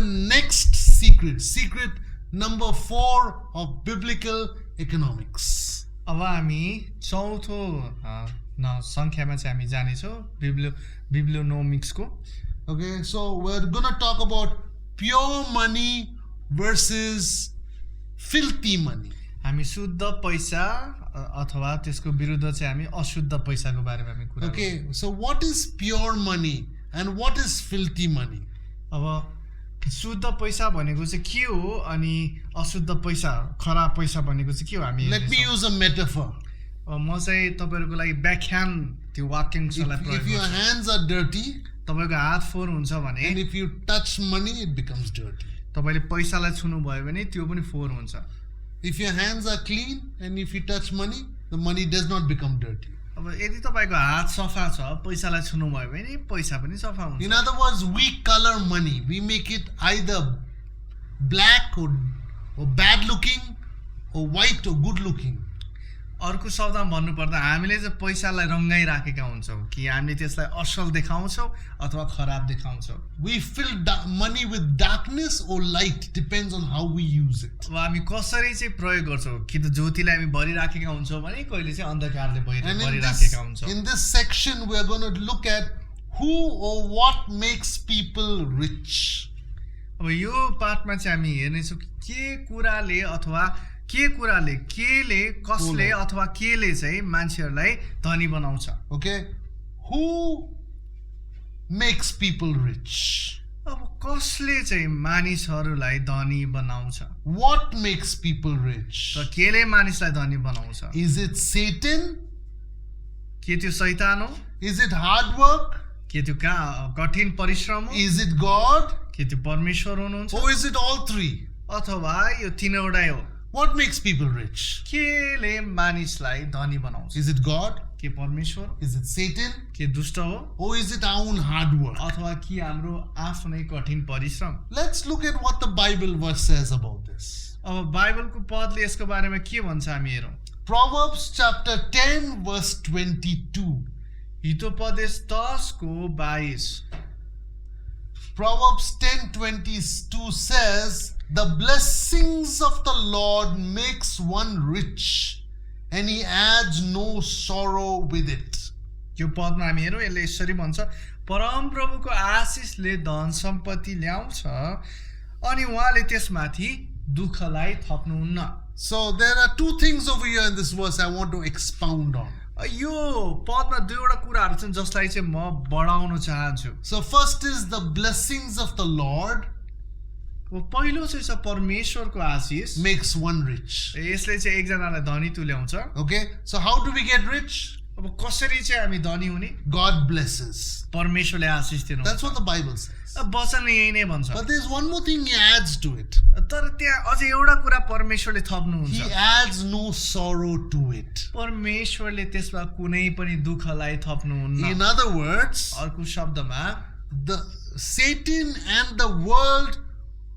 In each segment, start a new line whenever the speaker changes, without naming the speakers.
next secret. Secret number 4 of biblical economics.
अब हामी चौथो संख्यामा चाहिँ हामी जानेछौँ बिब्लियोनोमिक्सको.
Okay, so we're going to talk about pure money versus filthy money.
हामी शुद्ध पैसा अथवा त्यसको विरुद्ध चाहिँ हामी अशुद्ध पैसाको बारेमा हामी कुरा गर्छौँ.
Okay, so what is pure money and what is filthy money?
अब शुद्ध पैसा भनेको चाहिँ के हो अनि अशुद्ध पैसा खराब पैसा भनेको चाहिँ के हो हामी.
Let me use a metaphor.
म चाहिँ तपाईहरुको लागि व्याख्यान त्यो वाक्यांशलाई प्रयोग
If your
गर्छु.
hands are dirty
तपाईको हात फोहोर हुन्छ भने
and if you touch money, it becomes dirty.
तपाईले पैसालाई छुनु भयो भने त्यो पनि फोहोर हुन्छ.
If your hands are clean and if you touch money, the money does not become dirty.
अब यदि तपाईको हात सफा छ पैसालाई छुनु भयो भने पैसा पनि सफा हुन्छ.
In other words, we color money. We make it either black or bad looking or white or good looking.
अर्को शब्दमा भन्नुपर्दा हामीले चाहिँ पैसालाई रंगाइराखेका हुन्छौँ कि हामीले त्यसलाई असल देखाउँछौँ अथवा खराब देखाउँछौँ.
We fill money with darkness or light, depends on how we use it.
अब हामी कसरी चाहिँ प्रयोग गर्छौँ कि त ज्योतिलाई हामी भरिराखेका हुन्छौँ भने कहिले चाहिँ अन्धकारले भरिराखेका हुन्छौँ.
In this section we are going to look at who or what makes people rich.
अब यो पाठमा चाहिँ हामी हेर्नेछौँ के कुराले अथवा केले कसले अथवा केले चाहिँ मान्छेहरूलाई धनी बनाउँछ.
Okay, who makes people rich?
अब कसले चाहिँ मानिसहरूलाई धनी बनाउँछ.
What makes people rich?
त केले मानिसलाई धनी बनाउँछ.
Is it Satan?
के त्यो शैतान हो.
Is it hard work?
के त्यो कठिन परिश्रम हो.
Is it God?
के त्यो परमेश्वर हुनुहुन्छ.
Or is it all three?
अथवा यो तीनवटै हो.
What makes people rich?
केले मानिसलाई धनी बनाउँछ.
Is it God?
के परमेश्वर.
Is it Satan?
के दुष्ट हो.
Or is it our own hard work?
अथवा कि हाम्रो आफ्नै कठिन परिश्रम.
Let's look at what the Bible verse says about this.
अब बाइबलको पदले यसको बारेमा के भन्छ हामी हेरौँ.
Proverbs chapter 10 verse 22.
हितोपदेश 10 को 22.
Proverbs 10:22 says, "The blessings of the Lord makes one rich, and he adds no sorrow with it."
यो पदमा हामी हेरौँ यसले यसरी भन्छ परम प्रभुको आशिषले धन सम्पत्ति ल्याउँछ अनि उहाँले त्यसमाथि दुःखलाई थप्नुहुन्न.
So there are two things over here in this verse I want to expound on.
यो पदमा दुईवटा कुराहरू छन् जसलाई चाहिँ म बढाउन चाहन्छु.
So first is the blessings of the Lord
पहिलो चाहिँ छ परमेश्वरको आशिष
makes one rich.
यसले चाहिँ एकजनालाई धनी तुल्याउँछ.
Okay, so how do we get rich?
अब कसरी चाहिँ हामी धनी हुने.
God blesses.
परमेश्वरले आशिष दिनुहुन्छ.
That's what the Bible says.
वचनले यही नै भन्छ.
But there's one more thing he adds to it.
तर त्यहाँ अझै एउटा कुरा परमेश्वरले थप्नुहुन्छ.
He adds no sorrow to it.
परमेश्वरले त्यसमा कुनै पनि दुःखलाई थप्नुहुन्न.
In other words,
अर्को शब्दमा
the Satan and the world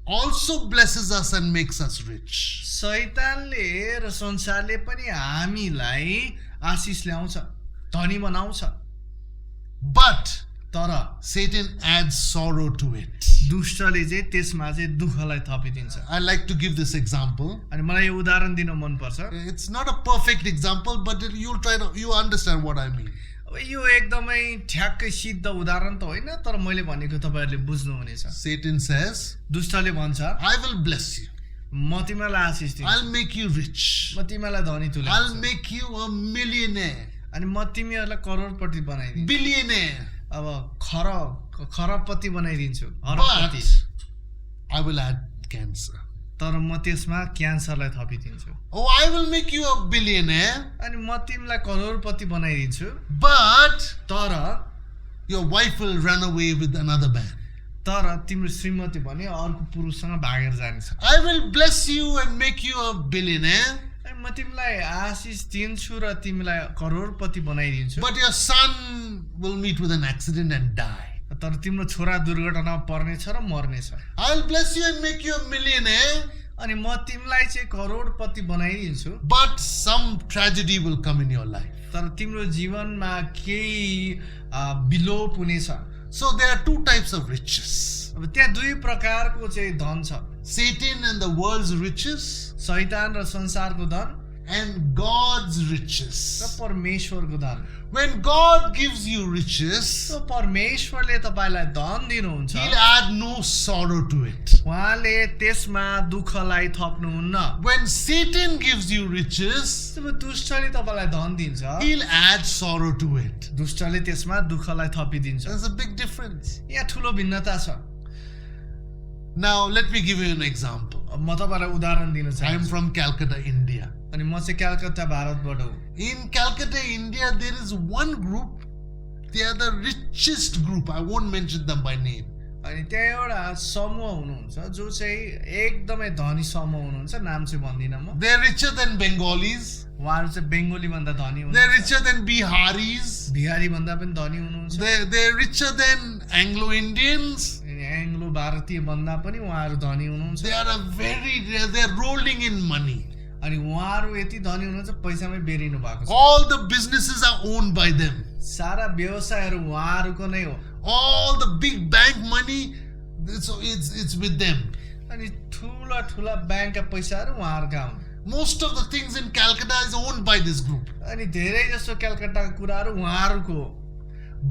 also blesses us and makes us rich.
शैतानले र संसारले पनि हामीलाई आशिष ल्याउँछ धनी बनाउँछ.
But
तर
Satan adds sorrow to it.
दुष्टले चाहिँ त्यसमा चाहिँ दुःखलाई थपिदिन्छ.
I like to give this example.
अनि मलाई यो उदाहरण दिन मन पर्छ.
It's not a perfect example, but you understand what I mean.
अब यो एकदमै ठ्याक्कै सिद्ध उदाहरण त होइन तर मैले भनेको तपाईहरुले बुझ्नुहुनेछ.
Satan says,
दुष्टले भन्छ
I will bless you.
म तिमीलाई आशिष दिन्छु.
I'll make you rich.
म तिमीलाई धनी तुल्याउँछु.
I'll make you a millionaire.
अनि म तिमीहरूलाई करोडपति बनाइदिन्छु.
Billionaire.
अब खरबपति बनाइदिन्छु.
But I will add cancer.
तर म त्यसमा क्यान्सरलाई थपिदिन्छु.
Oh, I will make you a billionaire.
अनि म तिमीलाई करोडपति बनाइदिन्छु.
But
तर
your wife will run away with another man.
तर तिम्रो श्रीमती भने अर्को पुरुषसँग भागेर जान्छ.
I will bless you and make you a billionaire.
म तिमीलाई आशिष दिन्छु र तिमीलाई करोडपति बनाइदिन्छु.
But your son will meet with an accident and die.
तर तिम्रो छोरा दुर्घटनामा पर्नेछ र मर्नेछ.
I'll bless you and make you a millionaire.
अनि म तिमीलाई चाहिँ करोडपति बनाइदिन्छु.
But some tragedy will come in your life.
तर तिम्रो जीवनमा केही विलोप हुनेछ.
So there are two types of riches.
अब त्यहाँ दुई प्रकारको चाहिँ धन छ,
Satan and the world's riches,
शैतान र संसारको धन
and God's
र
riches.
परमेश्वरको धन।
When God gives you riches,
So परमेश्वरले तपाईलाई धन दिनुहुन्छ,
He'll add no sorrow to it.
उहाँले त्यसमा दुःखलाई थप्नुहुन्न।
When Satan gives you riches,
जब दुष्टले तपाईलाई धन दिन्छ,
he'll add sorrow to it.
दुष्टले त्यसमा दुःखलाई थपिदिन्छ।
There's a big difference.
यहाँ ठुलो भिन्नता छ।
Now, let me give you an example.
अब म तपाईलाई उदाहरण दिन
I am
चाहन्छु।
from Calcutta, India.
अनि म चाहिँ कलकत्ता भारतबाट हो।
In Calcutta, India, there is one group. They are the richest group. I won't mention them by name.
अनि त्यहाँ एउटा समूह हुनुहुन्छ जो चाहिँ एकदमै धनी समूह हुनुहुन्छ, नाम चाहिँ भन्दिनँ म।
They're richer than Bengalis.
उहाँहरू चाहिँ बेङ्गोली भन्दा धनी
They're
हुनुहुन्छ,
richer than Biharis.
बिहारी भन्दा पनि धनी हुनुहुन्छ,
They're richer than Anglo-Indians.
अनि एङ्ग्लो भारतीय भन्दा पनि उहाँहरू धनी हुनुहुन्छ।
They're rolling in money.
अनि उहाँहरू यति धनी हुनुहुन्छ, पैसामै बेरिनु भएको छ।
All the businesses are owned by them.
सारा व्यवसायहरू उहाँहरूको नै हो।
All the big bank money, it's with them.
अनि ठुला ठुला ब्याङ्कका पैसाहरू उहाँहरूका हुन्।
Most of the things in Calcutta is owned by this group.
अनि धेरै जसो कलकत्ताका कुराहरू उहाँहरूको हो।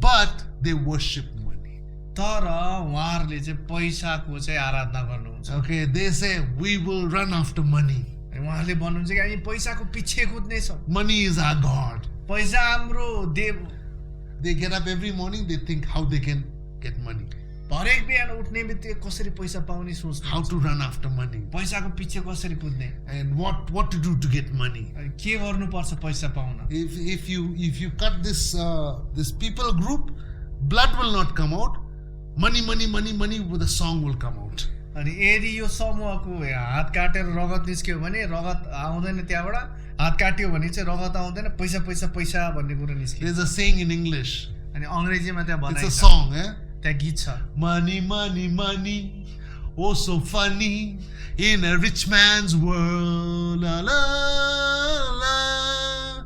But they worship money.
तर उहाँहरूले चाहिँ पैसाको चाहिँ आराधना गर्नुहुन्छ।
Okay, they say, we will run after money.
अनि उहाँहरूले भन्नुहुन्छ कि हामी पैसाको पछि कुद्ने छौँ,
Money is our God.
पैसा हाम्रो देव।
They get up every morning, they think how they can get money.
हरेक बिहान उठ्ने बित्तिकै कसरी पैसा पाउने सोच्नु,
How to run after money.
पैसाको पछि कसरी कुद्ने,
And what to do to get money.
अनि के गर्नुपर्छ पैसा पाउन।
If you cut this people group, blood will not come out. Money with a song will come out.
अनि यदि यो समूहको हात काटेर रगत निस्क्यो भने रगत आउँदैन, त्यहाँबाट हात काट्यो भने चाहिँ रगत आउँदैन, पैसा पैसा पैसा भन्ने कुरा निस्क्यो।
There's a saying in English.
अनि अङ्ग्रेजीमा त्यहाँ
It's a
भनाइ छ,
song, eh?
त्यहाँ गीत छ,
Money, oh so funny, in a rich man's world, la la la.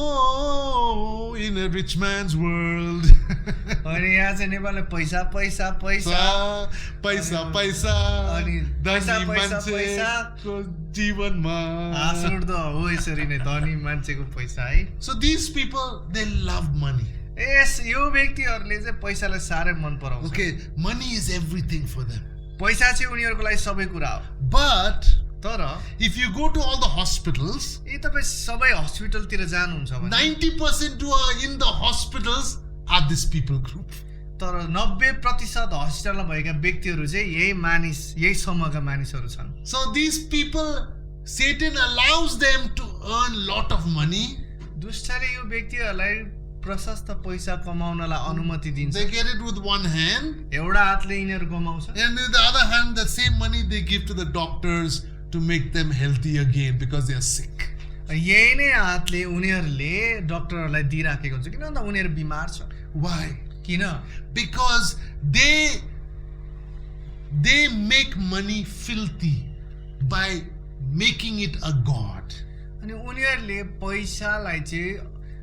Oh, in a rich man's world.
अनि यहाँ चाहिँ नेपालले पैसा पैसा पैसा
पैसा
अनि पैसा
धनी
पैसा
मान्छेको जीवनमा
हाँस उठ्दो हो यसरी नै धनी मान्छेको पैसा है।
So these people, they love money.
यो व्यक्तिहरूले चाहिँ पैसालाई साह्रै मन पराउँछ।
Okay, money is everything for them.
पैसा चाहिँ उनीहरूको लागि सबै कुरा हो।
But
तर
if you go to all the hospitals,
यी तपाईँ सबै हस्पिटलतिर जानुहुन्छ भने
90% who are in the hospitals are this people group.
तर 90% हस्पिटलमा भएका व्यक्तिहरू चाहिँ यही समूहका मानिसहरू छन्।
So these people, Satan allows them to earn lot of money.
दुष्टले यो व्यक्तिहरूलाई प्रशस्त पैसा कमाउनलाई अनुमति दिन्छ।
They get it with one hand,
एउटा हातले यिनीहरू कमाउँछ,
and with the other hand, the same money they give to the doctors to make them healthy again because they are sick.
यही नै हातले उनीहरूले डक्टरहरूलाई दिइराखेको हुन्छ, किन भन्दा उनीहरू बिमार छ।
Why?
किन?
Because they make money filthy by making it a god.
अनि उनीहरूले पैसालाई चाहिँ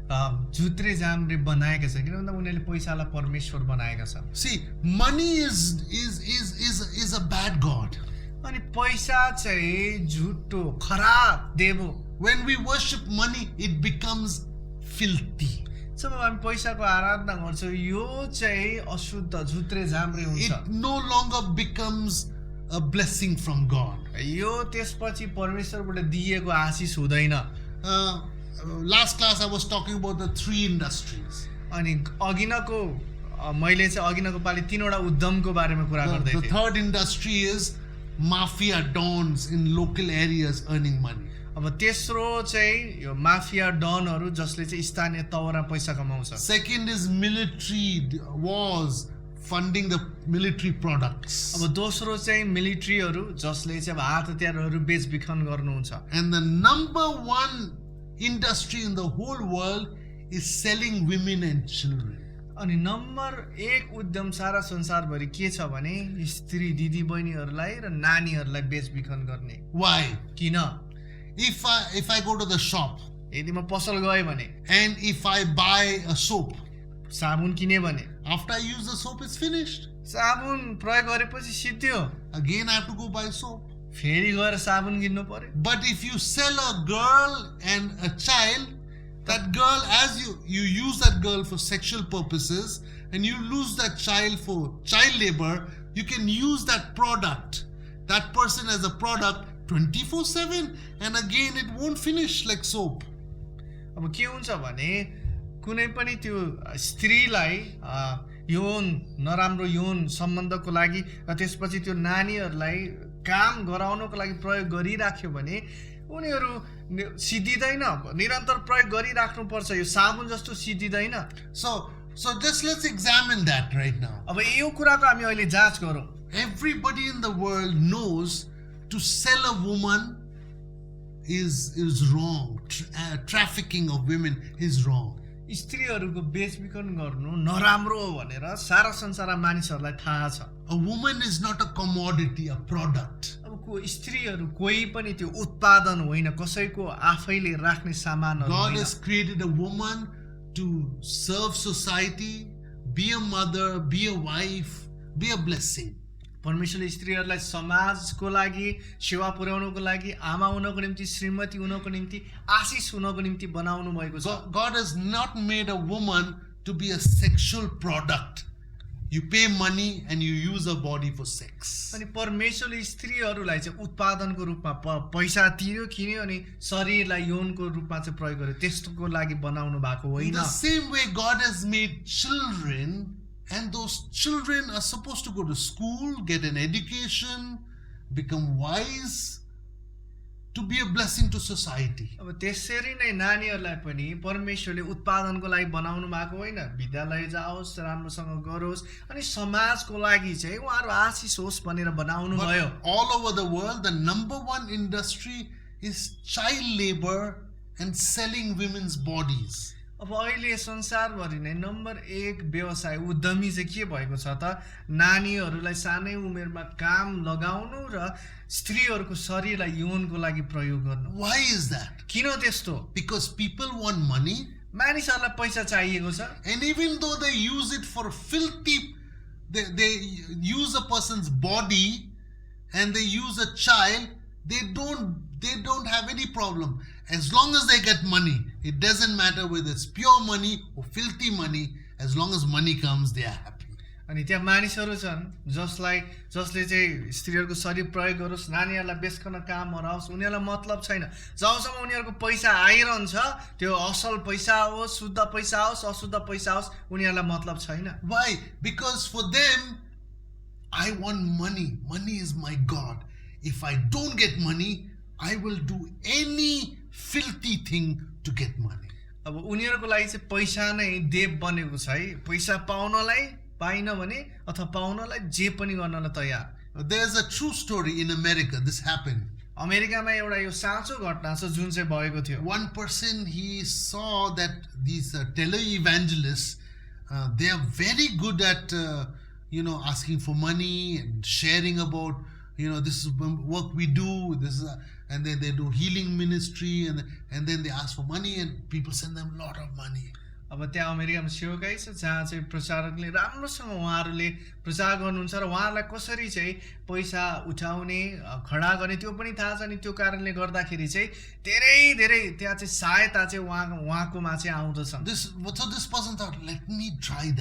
जुत्रे जाम्रे बनाएका छन्, किन भन्दा उनीहरूले पैसालाई परमेश्वर बनाएका छन्।
See, money is a bad god.
अनि पैसा चाहिँ झुटो खराब देव हो।
When we worship money, it becomes filthy.
जब हामी पैसाको आराधना गर्छौँ यो चाहिँ अशुद्ध झुत्रे जाम्रे हुन्छ।
It no longer becomes a blessing from God.
यो त्यसपछि परमेश्वरबाट दिएको आशीष हुँदैन।
Last class I was talking about the 3 industries.
अनि मैले चाहिँ अघिनको पालि 3वटा उद्यमको बारेमा कुरा गर्दै
The
थिएँ।
third industry is mafia dons in local areas earning money.
अब तेस्रो चाहिँ यो माफिया डनहरू जसले चाहिँ स्थानीय तवरमा पैसा कमाउँछ।
Second is military wars, funding the military products.
अब दोस्रो चाहिँ मिलिट्रीहरू जसले चाहिँ हात हतियारहरू बेचबिखन गर्नुहुन्छ।
And the number 1 industry in the whole world is selling women and children.
अनि नम्बर 1 उद्यम सारा संसारभरि के छ भने स्त्री दिदी बहिनीहरूलाई र नानीहरूलाई बेचबिखन गर्ने।
Why?
किन?
If I go to the shop
यदि म पसल गएँ भने
and if I buy a soap,
साबुन किने भने
after I use the soap, it's finished.
साबुन प्रयोग गरेपछि सिद्धियो
Again, I have to go buy soap.
फेरि गएर साबुन किन्नु पर्यो
But if you sell a girl and a child, that girl, as you use that girl for sexual purposes and you lose that child for child labor, you can use that product, that person as a product 24/7, and again it won't finish like soap.
अब के हुन्छ भने कुनै पनि त्यो स्त्रीलाई यौन नराम्रो यौन सम्बन्धको लागि र त्यसपछि त्यो नानीहरूलाई काम गराउनको लागि प्रयोग गरिराख्यो भने उनीहरू सिद्धिदैन निरन्तर प्रयोग गरिराख्नुपर्छ यो साबुन जस्तो सिद्धिदैन
So just let's examine that right now.
अब यो कुराको हामी अहिले जाँच गरौँ
Everybody in the world knows to sell a woman is wrong. Trafficking of women is wrong.
स्त्रीहरूको बेचबिखन गर्नु नराम्रो हो भनेर सारा संसारमा मानिसहरूलाई थाहा छ
A woman is not a commodity, a product.
अब स्त्रीहरू कोही पनि त्यो उत्पादन होइन कसैको आफैले राख्ने सामानहरू
God
होइन
has created a woman to serve society, be a mother, be a wife, be a blessing.
परमेश्वरले स्त्रीहरूलाई समाजको लागि सेवा पुर्याउनको लागि आमा हुनको निम्ति श्रीमती हुनको निम्ति आशिष हुनको निम्ति बनाउनु भएको छ
God has not made a woman to be a sexual product. You pay money and you use her body for sex.
अनि परमेश्वरले स्त्रीहरूलाई चाहिँ उत्पादनको रूपमा पैसा तिर्यो किन्यो अनि शरीरलाई यौनको रूपमा चाहिँ प्रयोग गर्यो त्यसको लागि बनाउनु भएको
In
होइन
the same way, God has made children, and those children are supposed to go to school, get an education, become wise, to be a blessing to society.
अब त्यसरी नै नानीहरूलाई पनि परमेश्वरले उत्पादनको लागि बनाउनु भएको होइन विद्यालय जाओस् राम्रोसँग गरोस् अनि समाजको लागि चाहिँ उहाँहरू आशिष होस् भनेर बनाउनु भयो
But all over the world, the number one industry is child labor and selling women's bodies.
अब अहिले संसारभरि नै नम्बर 1 व्यवसाय उद्यमी चाहिँ के भएको छ त नानीहरूलाई सानै उमेरमा काम लगाउनु र स्त्रीहरूको शरीरलाई यौनको लागि प्रयोग गर्नु
Why is that?
किन त्यस्तो
Because people want money,
मानिसहरूलाई पैसा चाहिएको छ
and even though they use it for filthy, they use a person's body and they use a child, they don't have any problem. As long as they get money, it doesn't matter whether it's pure money or filthy money. As long as money comes, they are happy.
अनि त्यहाँ मानिसहरू छन् जसले चाहिँ स्त्रीहरूको शरीर प्रयोग गरोस् नानीहरूलाई बेचकन काम हराओस् उनीहरूलाई मतलब छैन जबसम्म उनीहरूको पैसा आइरहन्छ त्यो असल पैसा होस् शुद्ध पैसा होस् अशुद्ध पैसा होस् उनीहरूलाई मतलब छैन
Why? Because for them, I want money. Money is my God. If I don't get money, I will do any filthy thing to get money.
अब उनीहरूको लागि चाहिँ पैसा नै देव बनेको छ है पैसा पाउनलाई पाइन भने अथवा पाउनलाई जे पनि गर्नलाई तयार
There's a true story in America. This happened.
अमेरिकामा एउटा यो साँचो घटना छ जुन चाहिँ भएको थियो
One person, he saw that these televangelists, they are very good at, asking for money and sharing about, this is work we do, and then they do healing ministry, and then they ask for money, and people send them a lot of money.
अब त्यहाँ अमेरिकामा सेवकाई छ जहाँ चाहिँ प्रचारकले राम्रोसँग उहाँहरूले प्रचार गर्नुहुन्छ र उहाँहरूलाई कसरी चाहिँ पैसा उठाउने खडा गर्ने त्यो पनि थाहा छ अनि त्यो कारणले गर्दाखेरि चाहिँ धेरै त्यहाँ चाहिँ सहायता चाहिँ उहाँकोमा चाहिँ आउँदछ
So this person thought, let me try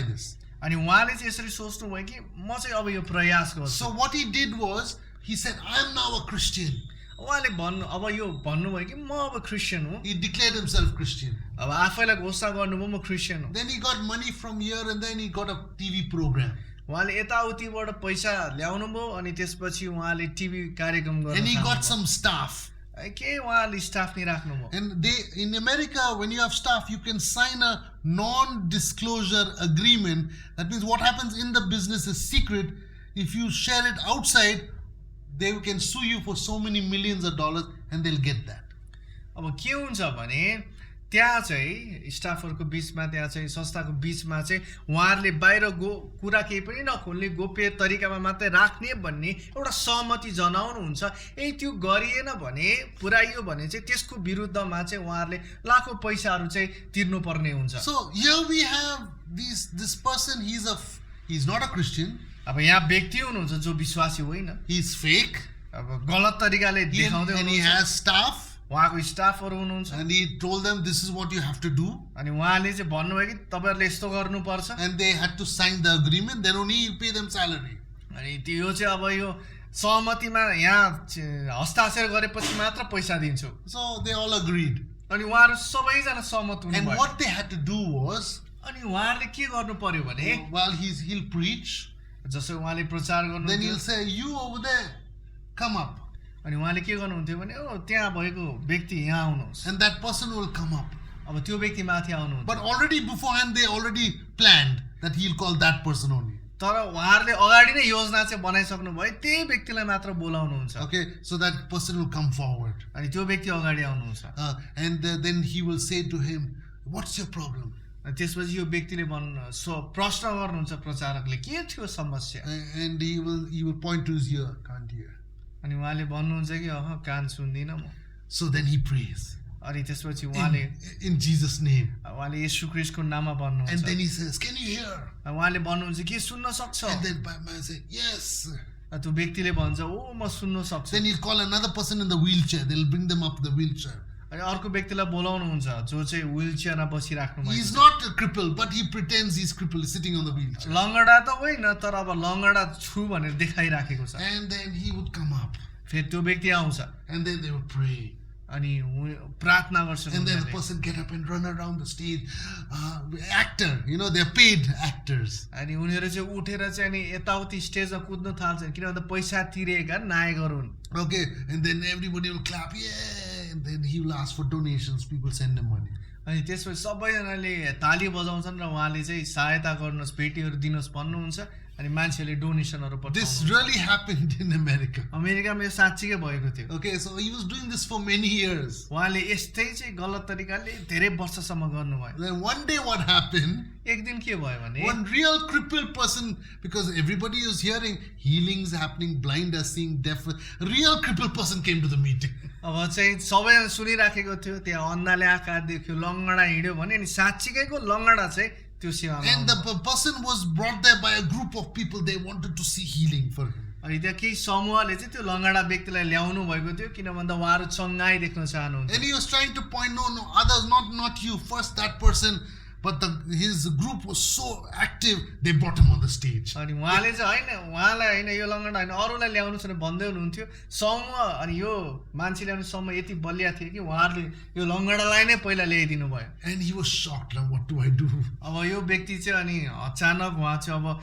this.
अनि उहाँले चाहिँ यसरी सोच्नु भयो कि म चाहिँ अब यो प्रयास गर्छु
So what he did was, he said, I am now a Christian.
उहाँले भन्नुभयो कि म अब क्रिस्चियन हुँ
He declared himself Christian.
अब आफैलाई घोषणा गर्नुभयो म क्रिस्चियन हुँ
Then he got money from here, and then he got a TV program.
उहाँले यताउतिबाट पैसा ल्याउनु भयो अनि त्यसपछि उहाँले टिभी कार्यक्रम गर्नु
And he got some staff.
के उहाँले स्टाफ नि राख्नु भयो
And in America, when you have staff, you can sign a non-disclosure agreement. That means what happens in the business is secret. If you share it outside, they can sue you for so many millions of dollars, and they'll get that.
अब के हुन्छ भने त्यहाँ चाहिँ स्टाफहरूको बिचमा त्यहाँ चाहिँ संस्थाको बिचमा चाहिँ उहाँहरूले बाहिर कुरा केही पनि नखोल्ने गोप्य तरिकामा मात्रै राख्ने भन्ने एउटा सहमति जनाउनुहुन्छ। त्यो गरिएन भने पुराइयो भने चाहिँ त्यसको विरुद्धमा चाहिँ उहाँहरूले लाखौं पैसाहरू चाहिँ तिर्नुपर्ने हुन्छ।
So here we have this person, he's not a Christian.
अब यहाँ व्यक्ति हुनुहुन्छ जो विश्वासी होइन,
He's fake.
अब गलत तरिकाले देखाउँदै
And he
हुनुहुन्छ।
has staff.
उहाँको स्टाफहरू हुनुहुन्छ
And he told them, this is what you have to do.
अनि उहाँले चाहिँ भन्नुभयो कि तपाईँहरूले यस्तो गर्नुपर्छ।
And they had to sign the agreement. Then only you pay them salary.
अनि त्यो चाहिँ अब यो सहमतिमा यहाँ हस्ताक्षर गरेपछि मात्र पैसा दिन्छु।
So they all agreed.
अनि उहाँहरू सबैजना सहमत
And
हुनुभयो।
what they had to do was,
अनि उहाँहरूले के गर्नु पर्यो भने
while he'll preach,
जसो उहाँले प्रचार
then
गर्नुहुन्थ्यो
he'll say, you over there, come up.
अनि उहाँले के गर्नुहुन्थ्यो भने त्यहाँ भएको व्यक्ति यहाँ आउनुहोस्।
And that person will come up.
अब त्यो व्यक्ति माथि आउनुहुन्छ।
But already beforehand, they already planned that he'll call that person only.
तर उहाँहरूले अगाडि नै योजना चाहिँ बनाइसक्नु भयो, त्यही व्यक्तिलाई मात्र बोलाउनुहुन्छ।
Okay, so that person will come forward.
अनि त्यो व्यक्ति अगाडि आउनुहुन्छ।
And then he will say to him, what's your problem?
अनि त्यसपछि यो व्यक्तिले प्रश्न गर्नुहुन्छ प्रचारकले, के थियो समस्या?
And he will point to his ear, can't hear.
अनि उहाँले भन्नुहुन्छ कि कान सुन्दिनँ म।
So then he prays
अनि त्यसपछि उहाँले
in Jesus' name.
उहाँले येशू ख्रीष्टको नाममा
And
भन्नुहुन्छ।
then he says, can you hear?
उहाँले भन्नुहुन्छ के सुन्न सक्छ?
And then man say, yes.
त्यो व्यक्तिले भन्छ म सुन्न सक्छु।
Then he'll call another person in the wheelchair. They'll bring them up the wheelchair.
अनि अर्को व्यक्तिलाई बोलाउनुहुन्छ जो चाहिँ व्हील चेयरमा बसिराख्नु भएको
He's
छ।
not crippled, but he pretends he's crippled, sitting on the wheelchair.
लङ्गडा त होइन तर अब लङ्गडा छु भनेर देखाइराखेको छ।
And then he would come up.
फेरि त्यो व्यक्ति आउँछ
And then they would pray.
अनि प्रार्थना गर्छन्।
And then the
उनीहरूले।
person get up and run around the stage. Actor, they're paid actors.
अनि उनीहरू चाहिँ उठेर चाहिँ अनि यताउति स्टेजमा कुद्न थाल्छन् किनभने पैसा तिरेका नायकहरू हुन्।
Okay, and then everybody will clap, yeah. And then he will ask for donations. People send him money.
अनि त्यसपछि सबैजनाले ताली बजाउँछन् र उहाँले चाहिँ सहायता गर्नुहोस्, भेटीहरू दिनुहोस् भन्नुहुन्छ। अनि मान्छेले डोनेसनहरू
This
पठाउनुहुन्छ।
really happened in America.
अमेरिकामा यो साँच्चीकै भएको थियो।
Okay, so he was doing this for many years.
उहाँले यस्तै चाहिँ गलत तरिकाले धेरै वर्षसम्म गर्नुभयो।
Then one day what happened,
एक दिन के भयो भने
one real crippled person, because everybody was hearing healings happening, blind are seeing, deaf, a real crippled person came to the meeting.
अब चाहिँ सबैजना सुनिराखेको थियो, त्यहाँ अन्नाले आँखा देख्यो, लङ्गडा हिँड्यो भने अनि साँच्चीकैको लङ्गडा चाहिँ त्यो सेवामा
And the person was brought there by a group of people. They wanted to see healing for him.
अनि त्यहाँ केही समूहले चाहिँ त्यो लङ्गडा व्यक्तिलाई ल्याउनु भएको थियो किन भन्दा उहाँहरू चङ्गाई देख्न चाहनुहुन्थ्यो।
And he was trying to point, no, others, not you, first that person. But his group was so active, they brought him on the stage.
अनि उहाँले चाहिँ होइन उहाँलाई होइन यो लङ्गडा होइन अरूलाई ल्याउनु छ भने भन्दै हुनुहुन्थ्यो। समूह अनि यो मान्छे ल्याउने समूह यति बलिया थियो कि उहाँहरूले यो लङ्गडालाई नै पहिला ल्याइदिनु भयो।
And he was shocked. Now what do I do?
अब यो व्यक्ति चाहिँ अनि अचानक उहाँ चाहिँ अब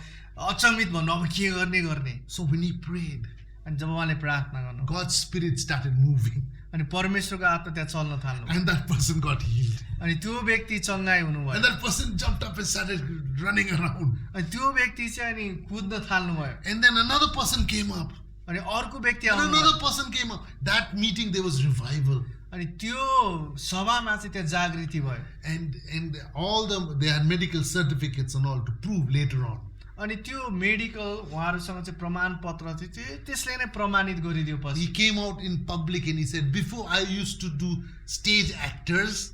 अचम्मित भन्नु अब के गर्ने।
So when he prayed,
अनि जब उहाँले प्रार्थना गर्नु
God's spirit started moving.
अनि परमेश्वरको आत्मा त्यहाँ चल्न थाल्नु
And that person got healed.
अनि त्यो व्यक्ति चङ्गाई हुनुभयो।
And that person jumped up and started running around.
अनि त्यो व्यक्ति चाहिँ अनि कुद्न थाल्नु भयो।
And then another person came up.
अनि अर्को व्यक्ति
And
आउनु
another person came up. That meeting, there was revival.
अनि त्यो सभामा चाहिँ त्यहाँ जागृति भयो।
And all they had medical certificates and all to prove later on.
अनि त्यो मेडिकल उहाँहरूसँग चाहिँ प्रमाण पत्र थियो, त्यसले नै प्रमाणित गरिदियो पछि।
He came out in public and he said, before I used to do stage actors,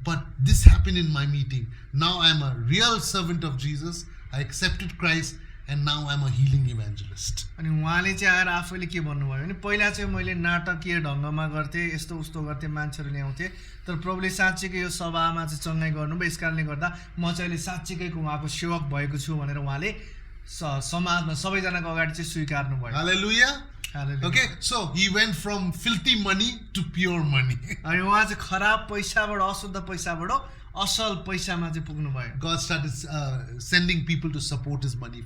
but this happened in my meeting. Now I'm a real servant of Jesus. I accepted Christ and now I'm a healing evangelist.
अनि उहाँले चाहिँ आएर आफैले के भन्नुभयो भने पहिला चाहिँ मैले नाटकीय ढङ्गमा गर्थेँ, यस्तो उस्तो गर्थेँ, मान्छेहरू ल्याउँथेँ, तर प्रभुले साँच्चीकै यो सभामा चाहिँ चङ्गाई गर्नुभयो। यस कारणले गर्दा म चाहिँ अहिले साँच्चीकैको उहाँको सेवक भएको छु भनेर उहाँले समाजमा सबैजनाको अगाडि चाहिँ स्वीकार्नु भयो।
Hallelujah.
Hallelujah.
Okay, so he went from filthy money to pure money.
अनि उहाँ चाहिँ खराब पैसाबाट अशुद्ध पैसाबाट असल पैसामा चाहिँ पुग्नु भयो।
God started sending people to support his money,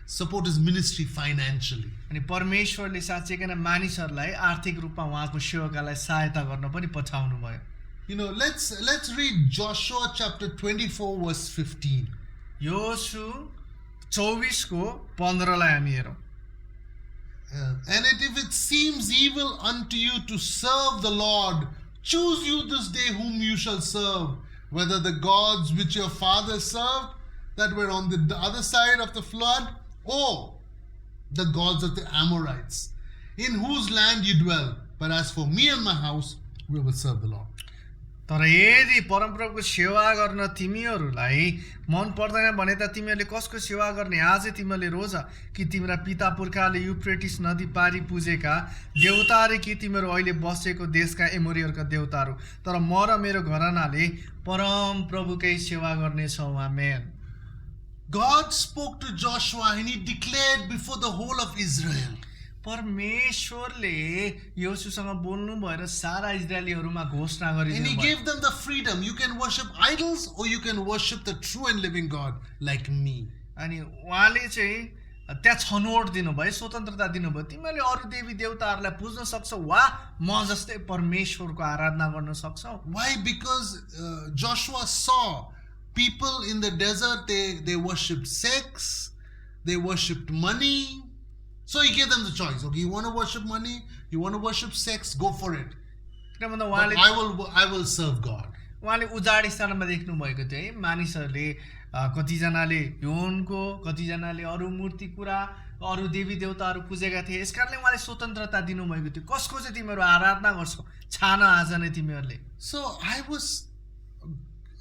support his ministry financially.
अनि परमेश्वरले साँच्चैकै नै मानिसहरूलाई आर्थिक रूपमा उहाँको सेवकालाई सहायता गर्न पनि पठाउनु भयो।
Let's read Joshua chapter 24 verse 15.
योशु 24 को 15 लाई हामी हेरौँ।
And if it seems evil unto you to serve the Lord, Choose you this day whom you shall serve, whether the gods which your fathers served that were on the other side of the flood, or the gods of the Amorites, in whose land you dwell. But as for me and my house, we will serve the Lord.
तर यदि परमप्रभुको सेवा गर्न तिमीहरूलाई मन पर्दैन भने त तिमीहरूले कसको सेवा गर्ने? आजै तिमीहरूले रोज कि तिम्रा पिता पुर्खाले युफ्रेटिस नदी पारी पुजेका देवताहरू कि तिमीहरू अहिले बसेको देशका एमोरीहरूका देवताहरू? तर म र मेरो घरानाले परमप्रभुकै सेवा गर्नेछौँ। आमेन।
God spoke to Joshua and he declared before the whole of Israel.
परमेश्वरले योशुसँग बोल्नु भएर सारा इजरायलीहरूमा घोषणा
And he
गरिदिनु भयो।
gave them the freedom. You can worship idols or you can worship the true and living God like me.
अनि उहाँले चाहिँ त्यहाँ छनौट दिनुभयो, स्वतन्त्रता दिनुभयो। तिमीहरूले अरू देवी देवताहरूलाई पुज्न सक्छौ वा म जस्तै परमेश्वरको आराधना गर्न सक्छौ।
Why? Because Joshua saw people in the desert, they worshipped sex, they worshipped money. So he gave them the choice. Okay, you want to worship money, you want to worship sex, go for it.
किनभने
But
उहाँले
I will serve God.
उहाँले उजाड स्थानमा देख्नु भएको थियो है, मानिसहरूले कतिजनाले यौनको, कतिजनाले अरू मूर्ति कुरा, अरू देवी देवताहरू पुजेका थिए। यसकारणले उहाँले स्वतन्त्रता दिनुभएको थियो। कसको चाहिँ तिमीहरू आराधना गर्छौ? छान आज नै तिमीहरूले।
So I was,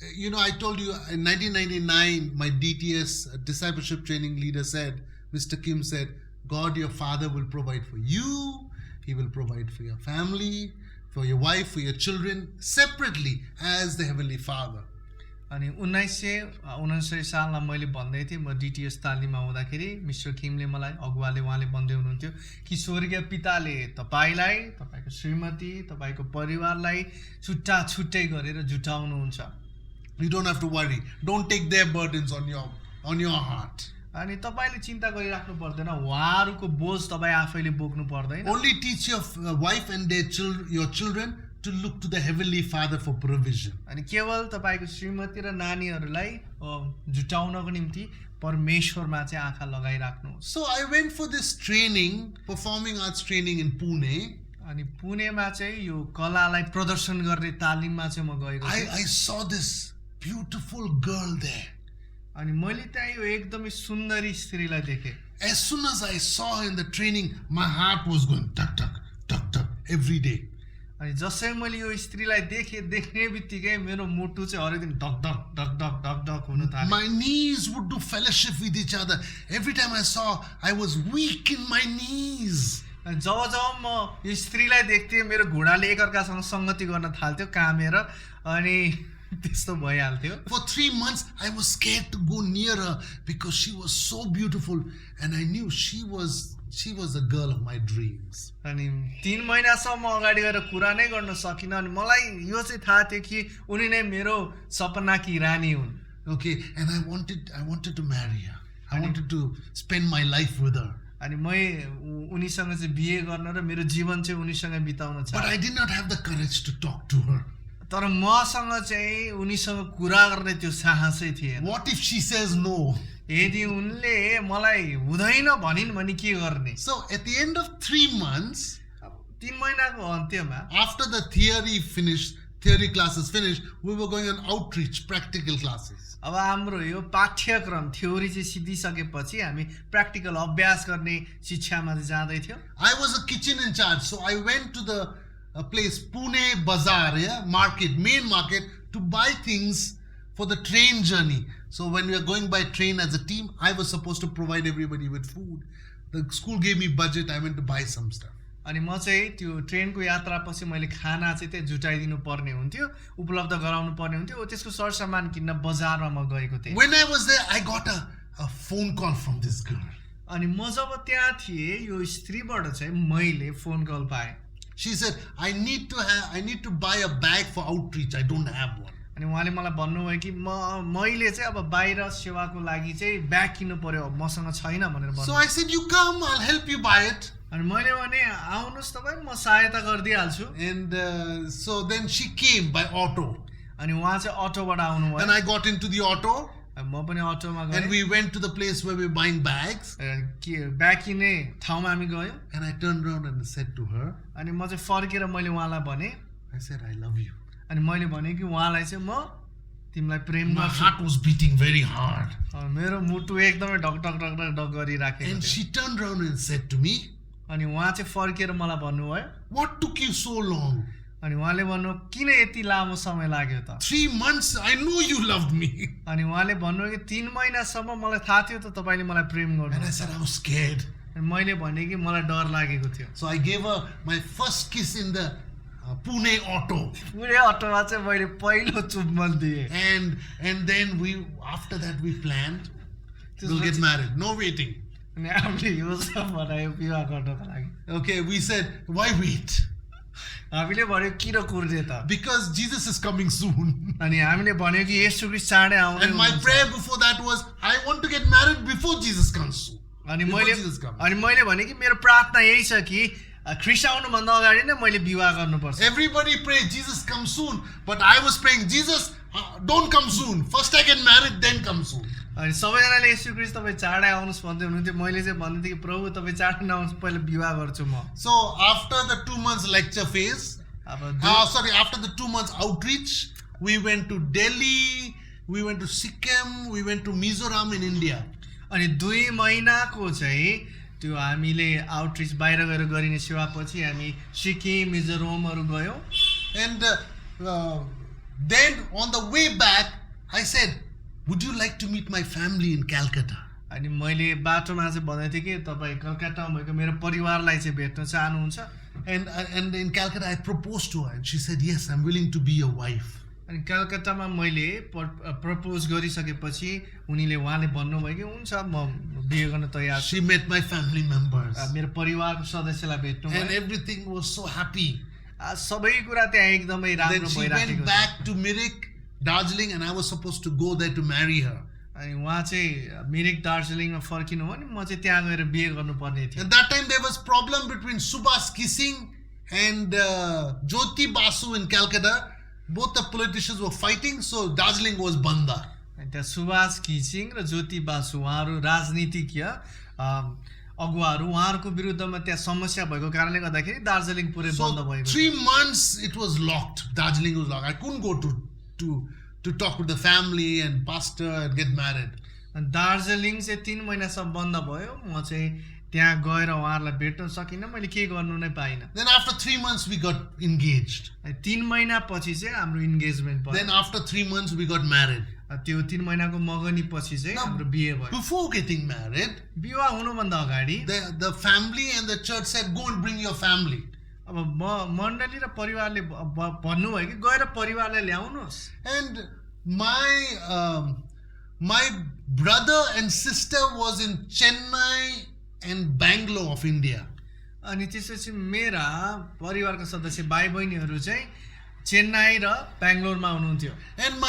I told you in 1999, my DTS discipleship training leader said, Mr. Kim said, God your Father will provide for you, He will provide for your family, for your wife, for your children, separately as the Heavenly Father.
अनि 1969 सालमा मैले भन्दै थिएँ, म डिटिएस तालिममा हुँदाखेरि mister किमले मलाई अगुवाले उहाँले भन्दै हुनुहुन्थ्यो कि स्वर्गीय पिताले तपाईँलाई, तपाईँको श्रीमती, तपाईँको परिवारलाई छुट्टा छुट्टै गरेर जुटाउनुहुन्छ।
You don't have to worry. Don't take their burdens on your heart.
अनि तपाईले चिन्ता गरिराख्नु पर्दैन, उहाँहरूको बोझ तपाईँ आफैले बोक्नु पर्दैन।
Only teach your wife and your children to look to the Heavenly Father for provision.
अनि केवल तपाईको श्रीमती र नानीहरूलाई जुटाउनको निम्ति परमेश्वरमा चाहिँ आँखा लगाइराख्नु।
So I went for this training, performing arts training in Pune.
अनि पुणेमा चाहिँ यो कलालाई प्रदर्शन गर्ने तालिममा चाहिँ म गएको थिएँ।
I saw this beautiful girl there.
अनि मैले त्यहाँ यो एकदमै सुन्दरी स्त्रीलाई देखेँ।
As soon as I saw her in the training, my heart was going tuck tuck tuck tuck every day.
अनि जसै मैले यो स्त्रीलाई देख्ने बित्तिकै मेरो मुटु चाहिँ हरेक दिन धक धक धक धक धक धक हुन थाल्यो।
My knees would do fellowship with each other. Every time I saw, I was weak in my knees.
अनि जब म यो स्त्रीलाई देख्थेँ, मेरो घुँडाले एकअर्कासँग संगति गर्न थाल्थ्यो कामेर, अनि त्यस्तो भइहाल्थ्यो।
For 3 months, I was scared to go near her because she was so beautiful, and I knew she was the girl of my dreams.
अनि 3 महिनासम्म अगाडि गएर कुरा नै गर्न सकिनँ, अनि मलाई यो चाहिँ थाहा थियो कि उनी नै मेरो सपनाकी रानी हुन्।
Okay, and I wanted to marry her. I wanted to spend my life with her.
अनि म उनीसँग चाहिँ बिहे गर्न र मेरो जीवन चाहिँ उनीसँग बिताउन चाहे।
But I did not have the courage to talk to her.
तर मसँग चाहिँ उनीसँग कुरा गर्ने त्यो साहसै थिएन।
What if she says no?
यदि उनले मलाई हुँदैन भनिन् भने के गर्ने?
So at the end of 3 months,
3 महिनाको अन्त्यमा,
after the theory classes finished, we were going on outreach, practical classes.
अब हाम्रो यो पाठ्यक्रम थ्योरी चाहिँ सिद्धिसकेपछि हामी प्र्याक्टिकल अभ्यास गर्ने शिक्षामा चाहिँ जाँदै थियौँ।
I was a kitchen in charge, so I went to the place Pune Bazaar, main market, to buy things for the train journey. So when we were going by train as a team, I was supposed to provide everybody with food. The school gave me budget. I went to buy some stuff.
अनि म चाहिँ त्यो ट्रेनको यात्रापछि मैले खाना चाहिँ त्यहाँ जुटाइदिनु पर्ने हुन्थ्यो, उपलब्ध गराउनु पर्ने हुन्थ्यो। त्यसको सरसामान किन्न बजारमा म गएको थिएँ।
When I was there, I got a phone call from this girl.
अनि म जब त्यहाँ थिएँ, यो स्त्रीबाट चाहिँ मैले फोन कल पाएँ।
She said, I need to buy a bag for outreach. I don't have one.
अनि उहाँले मलाई भन्नुभयो कि मैले चाहिँ अब बाहिर सेवाको लागि चाहिँ ब्याग किन्नु पर्यो, मसँग छैन भनेर भन्नु।
So I said, you come, I'll help you buy it.
अनि मैले भने आउनुस् तपाईँ, म सहायता गरिदिइहाल्छु।
And so then she came by auto.
अनि उहाँ चाहिँ अटोबाट आउनुभयो।
Then I got into the auto.
म पनि अटोमा गएँ।
And we went to the place where we were buying bags.
Bag किन्ने ठाउँमा हामी गयौँ।
And I turned around and said to her,
अनि म चाहिँ फर्केर मैले उहाँलाई भने,
I said, I love you.
अनि मैले भने कि उहाँलाई चाहिँ म तिमीलाई प्रेम
My
गर्छु
heart was beating very hard.
मेरो मुटु एकदमै ढक ढक ढक ढक ढक गरिराखेको
And
थियो
she turned around and said to me,
अनि उहाँ चाहिँ फर्केर मलाई भन्नुभयो
what took you so long?
अनि उहाँले भन्नु किन यति लामो समय लाग्यो त
3 months, I know you loved me.
अनि उहाँले भन्नुभयो कि 3 महिनासम्म मलाई थाहा थियो त तपाईँले मलाई प्रेम
And I
गर्नु
said, I was scared.
अनि मैले भने कि मलाई डर लागेको थियो
So I gave her my first kiss in the Pune auto.
पुरै अटोमा चाहिँ मैले पहिलो चुम्बन दिएँ
And then after that we planned we'll get married. No waiting.
अनि हामीले योजना बनायो विवाह गर्नको लागि
Okay, we said, why wait?
हामीले भन्यो किन कुर्ने त
Because Jesus is coming soon.
अनि हामीले भन्यो कि येशू ख्रीष्ट चाँडै आउने
And my prayer before that was, I want to get married before Jesus comes soon.
अनि
Before
मैले
Jesus comes.
अनि मैले भने कि मेरो प्रार्थना यही छ कि ख्रीष्ट आउनुभन्दा अगाडि नै मैले विवाह गर्नुपर्छ
Everybody prayed, Jesus come soon. But I was praying, Jesus, don't come soon. First I get married, then come soon.
अनि सबैजनाले येशू ख्रीष्ट तपाईँ चाँडै आउनुहोस् भन्दै हुनुहुन्थ्यो मैले चाहिँ भन्दै थिएँ कि प्रभु तपाईँ चाँडै नआउनुहोस् पहिला विवाह गर्छु म
So after the 2 months lecture phase,
अब
after the 2 months outreach, we went to Delhi, we went to Sikkim, we went to Mizoram in India.
अनि 2 महिनाको चाहिँ त्यो हामीले आउटरिच बाहिर गएर गरिने सेवापछि हामी सिक्किम मिजोरमहरू गयौँ
And then on the way back, I said, would you like to meet my family in Calcutta?
अनि मैले बाटोमा चाहिँ भन्दै थिएँ कि तपाईँ कलकत्तामा भएको मेरो परिवारलाई चाहिँ भेट्न चाहनुहुन्छ
And in Calcutta, I proposed to her, and she said, yes, I'm willing to be your wife.
अनि कलकत्तामा मैले प्रपोज गरिसकेपछि उहाँले भन्नुभयो कि हुन्छ म बिहे गर्न तयार छु
She met my family members,
मेरो परिवारको सदस्यलाई भेट्नु
and everything was so happy.
सबै कुरा त्यहाँ एकदमै राम्रो
Then she
भइराखेको
went back to Mirik, Darjeeling, and I was supposed to go there to marry her.
अनि उहाँ चाहिँ मिरिक दार्जिलिङमा फर्किनु हो नि म चाहिँ त्यहाँ गएर बिहे गर्नुपर्ने थियो
At that time, there was problem between Subhas Kising and Jyoti Basu in Calcutta. Both the politicians were fighting, so Darjeeling was Banda.
अनि त्यहाँ सुभाष घिसिङ र ज्योति बासु उहाँहरू राजनीतिज्ञ अगुवाहरू उहाँहरूको विरुद्धमा त्यहाँ समस्या भएको कारणले गर्दाखेरि दार्जिलिङ पुरै बन्द
So
भएको
3 months it was locked. Darjeeling was locked. I couldn't go to talk with the family and pastor and get married.
अनि दार्जिलिङ चाहिँ 3 महिनासम्म बन्द भयो म चाहिँ त्यहाँ गएर उहाँहरूलाई भेट्न सकिनँ मैले के गर्नु नै पाइनँ
Then after 3 months we got engaged.
3 महिनापछि चाहिँ हाम्रो इन्गेजमेन्ट भयो
Then after 3 months we got married.
त्यो 3 महिनाको मगनी पछि चाहिँ हाम्रो बिहे भयो
Before getting married,
विवाह हुनुभन्दा अगाडि
the family and the church said, go and bring your family.
अब मण्डली र परिवारले भन्नुभयो कि गएर परिवारलाई ल्याउनुहोस्
And my brother and sister was in Chennai and Bangalore of India.
अनि त्यसपछि मेरा परिवारका सदस्य भाइ बहिनीहरू चाहिँ चेन्नई र बेंगलोरमा हुनुहुन्थ्यो
And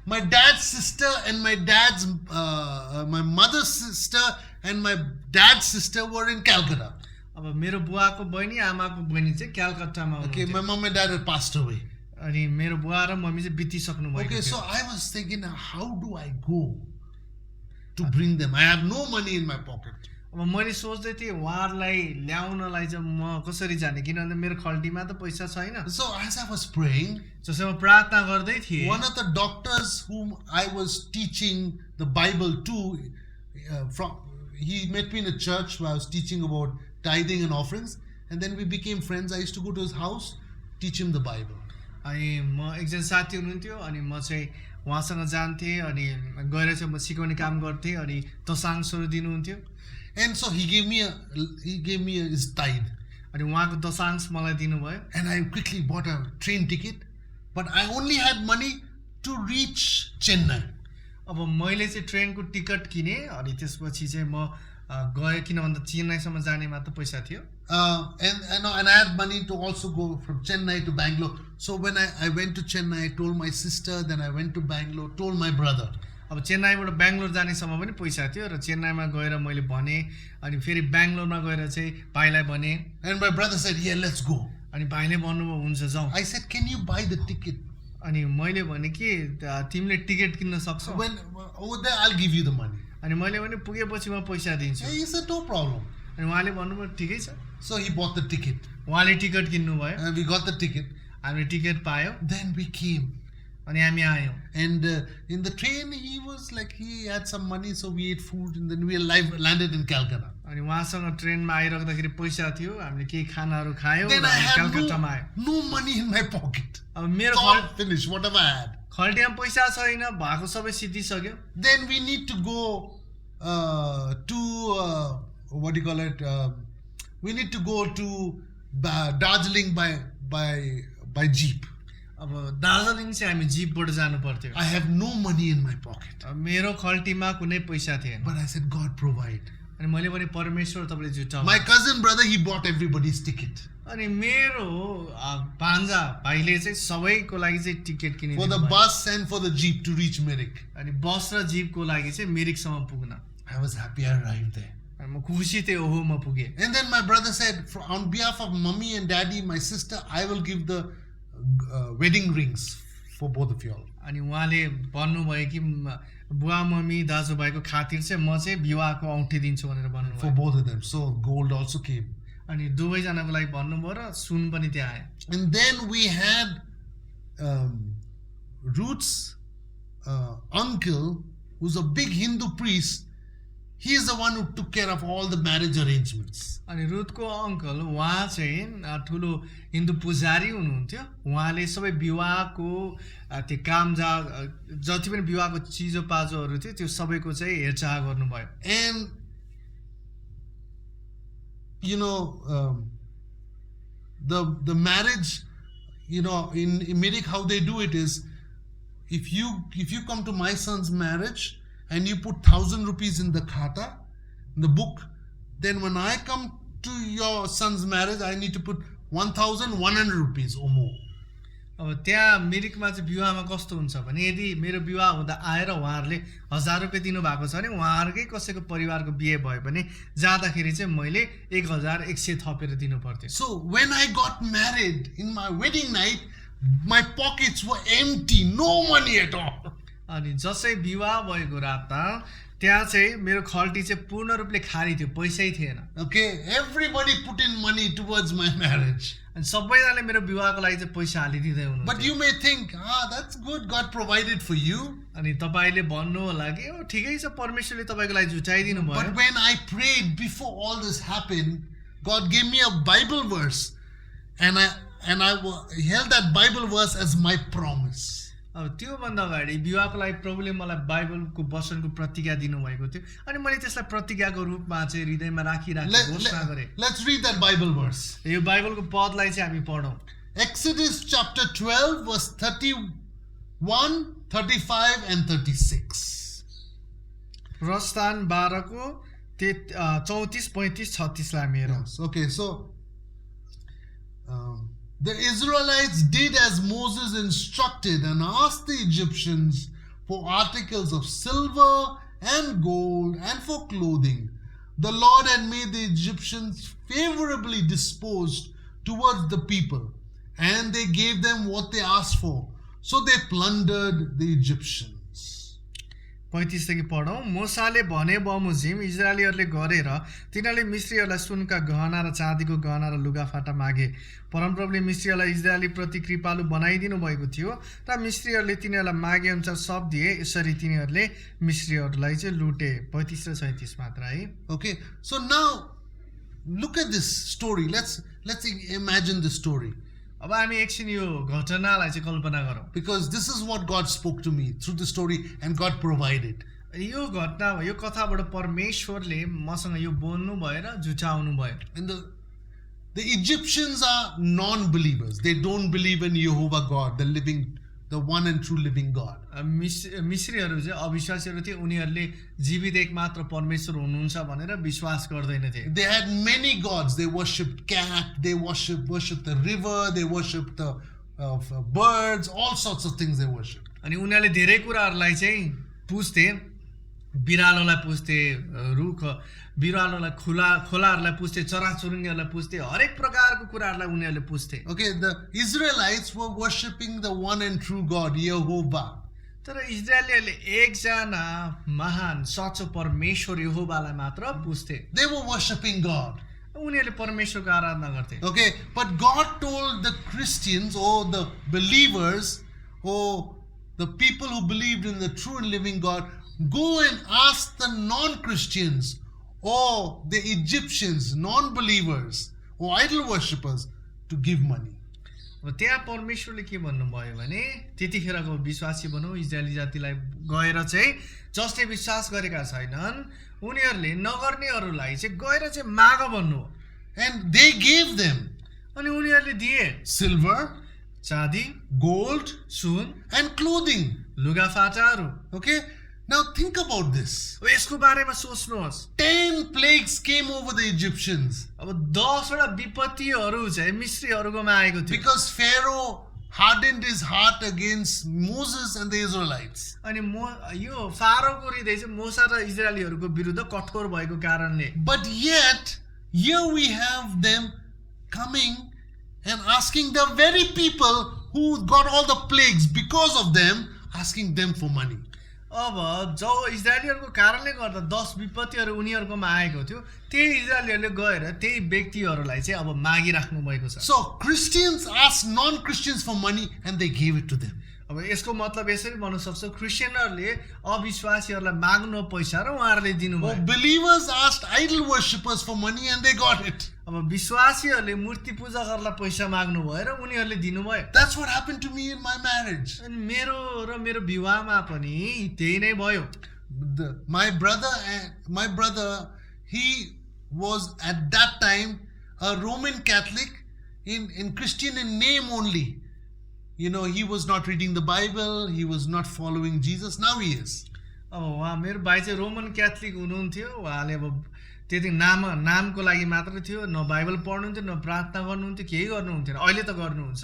my dad's sister and my mother's sister and my dad's sister were in Calcutta.
अब मेरो बुवाको बहिनी आमाको बहिनी चाहिँ कलकत्तामा
Okay,
हुनुहुन्थ्यो
my mom and dad had passed away.
अनि मेरो बुवा र मम्मी चाहिँ बितिसक्नु भएको
Okay, so
थियो
I was thinking, how do I go to bring them? I have no money in my pocket.
अब मैले सोच्दै थिएँ उहाँहरूलाई ल्याउनलाई चाहिँ म कसरी जाने किनभने मेरो खल्टीमा त पैसा छैन
So as I was praying,
जसै म प्रार्थना गर्दै थिएँ
one of the doctors whom I was teaching the Bible to, he met me in a church where I was teaching about tithing and offerings, and then we became friends. I used to go to his house, teach him the Bible.
अनि म एकजना साथी हुनुहुन्थ्यो अनि म चाहिँ उहाँसँग जान्थेँ अनि गएर चाहिँ म सिकाउने काम गर्थेँ अनि दशांशहरू दिनुहुन्थ्यो
And so he gave me his tithe.
अनि उहाँको दशांश मलाई दिनुभयो
And I quickly bought a train ticket, but I only had money to reach Chennai.
अब मैले चाहिँ ट्रेनको टिकट किने अनि त्यसपछि चाहिँ म गएँ किन भन्दा चेन्नईसम्म जाने मात्र पैसा थियो
And I had money to also go from Chennai to Bangalore. So when I went to Chennai, I told my sister, then I went to Bangalore, told my brother.
अब चेन्नईबाट बेंगलोर जानेसम्म पनि पैसा थियो र चेन्नईमा गएर मैले भने अनि फेरि बेंगलोरमा गएर चाहिँ भाइलाई भने
And my brother said, yeah, let's go.
अनि भाइले भन्नुभयो हुन्छ जाउँ
I said, can you buy the ticket?
अनि मैले भने कि तिमीले टिकट किन्न सक्छौ
When over there, I'll give you the money.
अनि मैले भने पुगेपछि म पैसा दिन्छु
He said, no problem.
अनि उहाँले भन्नुभयो ठिकै छ
So he bought the ticket.
उहाँले टिकट किन्नु भयो
And we got the ticket.
हामीले टिकट पायौँ
Then we came.
अनि हामी आयौँ
And in the train, he was like, he had some money, so we ate food, and then we landed in Calcutta.
अनि उहाँसँग ट्रेनमा आइराख्दाखेरि पैसा थियो हामीले केही खानाहरू खायौँ
Then I had
कलकत्तामा आयौँ
no money in my pocket.
अब मेरो
It's all finished, whatever I had.
खल्टीमा पैसा छैन भएको सबै सिद्धिसक्यो
Then we need to go to what do you call it? We need to go to Darjeeling by jeep.
अब दार्जिलिङ चाहिँ हामी जिपबाट जानु पर्थ्यो
I have no money in my pocket.
अब मेरो खल्टीमा कुनै पैसा थिएन
But I said, God provide.
अनि मैले भने परमेश्वर तपाईँले जुटाउनु
My cousin brother, he bought everybody's ticket.
अनि मेरो भान्जा भाइले चाहिँ सबैको लागि चाहिँ टिकट किनिदिनु
For the
भयो।
bus and for the jeep to reach Merrick.
अनि बस र जिपको लागि चाहिँ मिरिकसम्म पुग्न
I was happy I arrived there.
अनि म खुसी थिएँ ओहो म पुगेँ
And then my brother said, on behalf of mommy and daddy, my sister, I will give the wedding rings for both of you all.
अनि उहाँले भन्नुभयो कि बुवा मम्मी दाजुभाइको खातिर चाहिँ म चाहिँ विवाहको औँठी दिन्छु भनेर
For
भन्नुभयो
both of them. So gold also came.
अनि दुवैजनाको लागि भन्नुभयो र सुन पनि त्यहाँ आयो
And then we had Ruth's uncle, who's a big Hindu priest. He is the one who took care of all the marriage arrangements.
अनि रुथको अङ्कल उहाँ चाहिँ ठुलो हिन्दू पुजारी हुनुहुन्थ्यो उहाँले सबै विवाहको त्यो काम जति पनि विवाहको चिजोपाजोहरू थियो त्यो सबैको चाहिँ हेरचाह गर्नुभयो
And you know, the marriage, you know, in America, how they do it is, if you come to my son's marriage and you put 1,000 rupees in the khata, in the book, then when I come to your son's marriage, I need to put 1,100 rupees or more.
अब त्यहाँ मिरिकमा चाहिँ विवाहमा कस्तो हुन्छ भने यदि मेरो विवाह हुँदा आएर उहाँहरूले 1000 रुपियाँ दिनुभएको छ भने उहाँहरूकै कसैको परिवारको बिहे भयो भने जाँदाखेरि चाहिँ मैले 1100 थपेर दिनु पर्थ्यो
So when I got married in my wedding night, my pockets were empty, no money at all.
अनि जसै विवाह भएको रातमा त्यहाँ चाहिँ मेरो खल्टी चाहिँ पूर्ण रूपले खाली थियो पैसै थिएन
Okay, everybody put in money towards my marriage.
अनि सबैजनाले मेरो विवाहको लागि चाहिँ पैसा हालिदिँदै हुनु
But you may think, that's good, God provided for you.
अनि तपाईले भन्नु होला कि ओ ठिकै छ परमेश्वरले तपाईको लागि जुटाइदिनु भयो
But when I prayed before all this happened, God gave me a Bible verse, and I held that Bible verse as my promise.
अब त्यो भन्दा अगाडि विवाहको लागि प्रभुले मलाई बाइबलको वचनको प्रतिज्ञा दिनुभएको थियो अनि मैले त्यसलाई प्रतिज्ञाको रूपमा चाहिँ हृदयमा राखिराखेँ घोषणा गरेँ
Let's read that Bible verse.
यो बाइबलको पदलाई चाहिँ हामी पढौँ
Exodus chapter 12 verse 31, 35 and 36.
प्रस्थान 12 को 34, 35, 36 लाई हामी हेरौँ
Yes, okay, so the Israelites did as Moses instructed and asked the Egyptians for articles of silver and gold and for clothing. The Lord had made the Egyptians favorably disposed towards the people, and they gave them what they asked for. So they plundered the Egyptians.
35 देखि पढौँ मोसाले भने बमोजिम इजरायलीहरूले गरेर तिनीहरूले मिस्रीहरूलाई सुनका गहना र चाँदीको गहना र लुगाफाटा मागे परमप्रभुले मिस्रीहरूलाई इजरायली प्रति कृपालु बनाइदिनु भएको थियो र मिस्रीहरूले तिनीहरूलाई मागे अनुसार सब दिए यसरी तिनीहरूले मिस्रीहरूलाई चाहिँ लुटे 35 र 36 मात्र है
Okay, so now look at this story. Let's imagine this story.
अब हामी एकछिन यो घटनालाई चाहिँ कल्पना गरौँ
Because this is what God spoke to me through the story, and God provided.
यो घटना यो कथाबाट परमेश्वरले मसँग यो बोल्नु भयो र जुटाउनु भयो
And the Egyptians are non-believers. They don't believe in Jehovah God, the one and true living God.
मिस्रीहरू चाहिँ अविश्वासीहरू थिए उनीहरूले जीवित एक मात्र परमेश्वर हुनुहुन्छ भनेर विश्वास गर्दैनथे
They had many gods. They worshipped cat, they worshipped the river, they worshipped the birds, all sorts of things they worshipped.
अनि उनीहरूले धेरै कुराहरूलाई चाहिँ पुज्थे बिरालोलाई पुज्थे रुख बिरालोलाई खोलाहरूलाई पुज्थे चराचुरुङ्गीहरूलाई पुज्थे हरेक प्रकारको कुराहरूलाई उनीहरूले पुज्थे
Okay, the Israelites were worshipping the one and true God, Jehovah.
तर इजरायलीहरूले एकजना महान सच्चो परमेश्वर यहोवालाई मात्र पुज्थे
They were worshipping God.
उनीहरूले परमेश्वरको आराधना गर्थे।
Okay, but God told the Christians or the believers or the people who believed in the true and living God, go and ask the non-Christians or the Egyptians, non-believers or idol worshippers to give money.
अब त्यहाँ परमेश्वरले के भन्नुभयो भने त्यतिखेरको विश्वासी भनौँ इजरायली जातिलाई गएर चाहिँ जसले विश्वास गरेका छैनन् उनीहरूले नगर्नेहरूलाई चाहिँ गएर चाहिँ माग भन्नु हो।
And they gave them
अनि उनीहरूले दिए
silver,
चाँदी,
gold,
सुन
and clothing.
लुगाफाटाहरू।
Okay, now think about this.
अब यसको बारेमा सोच्नुहोस्।
10 plagues came over the Egyptians
अब 10 वटा विपत्तिहरू चाहिँ मिस्रीहरूकोमा आएको थियो।
because Pharaoh hardened his heart against Moses and the Israelites.
अनि यो फारोको हृदय चाहिँ मूसा र इजरायलीहरूको विरुद्ध कठोर भएको कारणले।
But yet, here we have them coming and asking the very people who got all the plagues because of them, asking them for money.
अब जो इजरायलीहरूको कारणले गर्दा 10 विपत्तिहरू उनीहरूकोमा आएको थियो त्यही इजरायलीहरूले गएर त्यही व्यक्तिहरूलाई चाहिँ अब मागिराख्नु भएको छ।
So Christians asked non-Christians for money and they gave it to them.
अब यसको मतलब यसरी भन्न सक्छ क्रिस्चियनहरूले अविश्वासीहरूलाई माग्नु पैसा र उहाँहरूले दिनुभयो।
Believers asked idol worshippers for money and they got it.
अब विश्वासीहरूले मूर्ति पूजकहरूलाई पैसा माग्नु भयो र उनीहरूले दिनुभयो।
That's what happened to me in my marriage.
अनि मेरो विवाहमा पनि त्यही नै भयो।
My brother, he was at that time a Roman Catholic in Christian in name only. You know, he was not reading the Bible, he was not following Jesus. Now he is.
अब उहाँ मेरो भाइ चाहिँ Roman Catholic हुनुहुन्थ्यो। उहाँले अब त्यति नामको लागि मात्र थियो, न बाइबल पढ्नुहुन्थ्यो न प्रार्थना गर्नुहुन्थ्यो, केही गर्नुहुन्थेन। अहिले त गर्नुहुन्छ।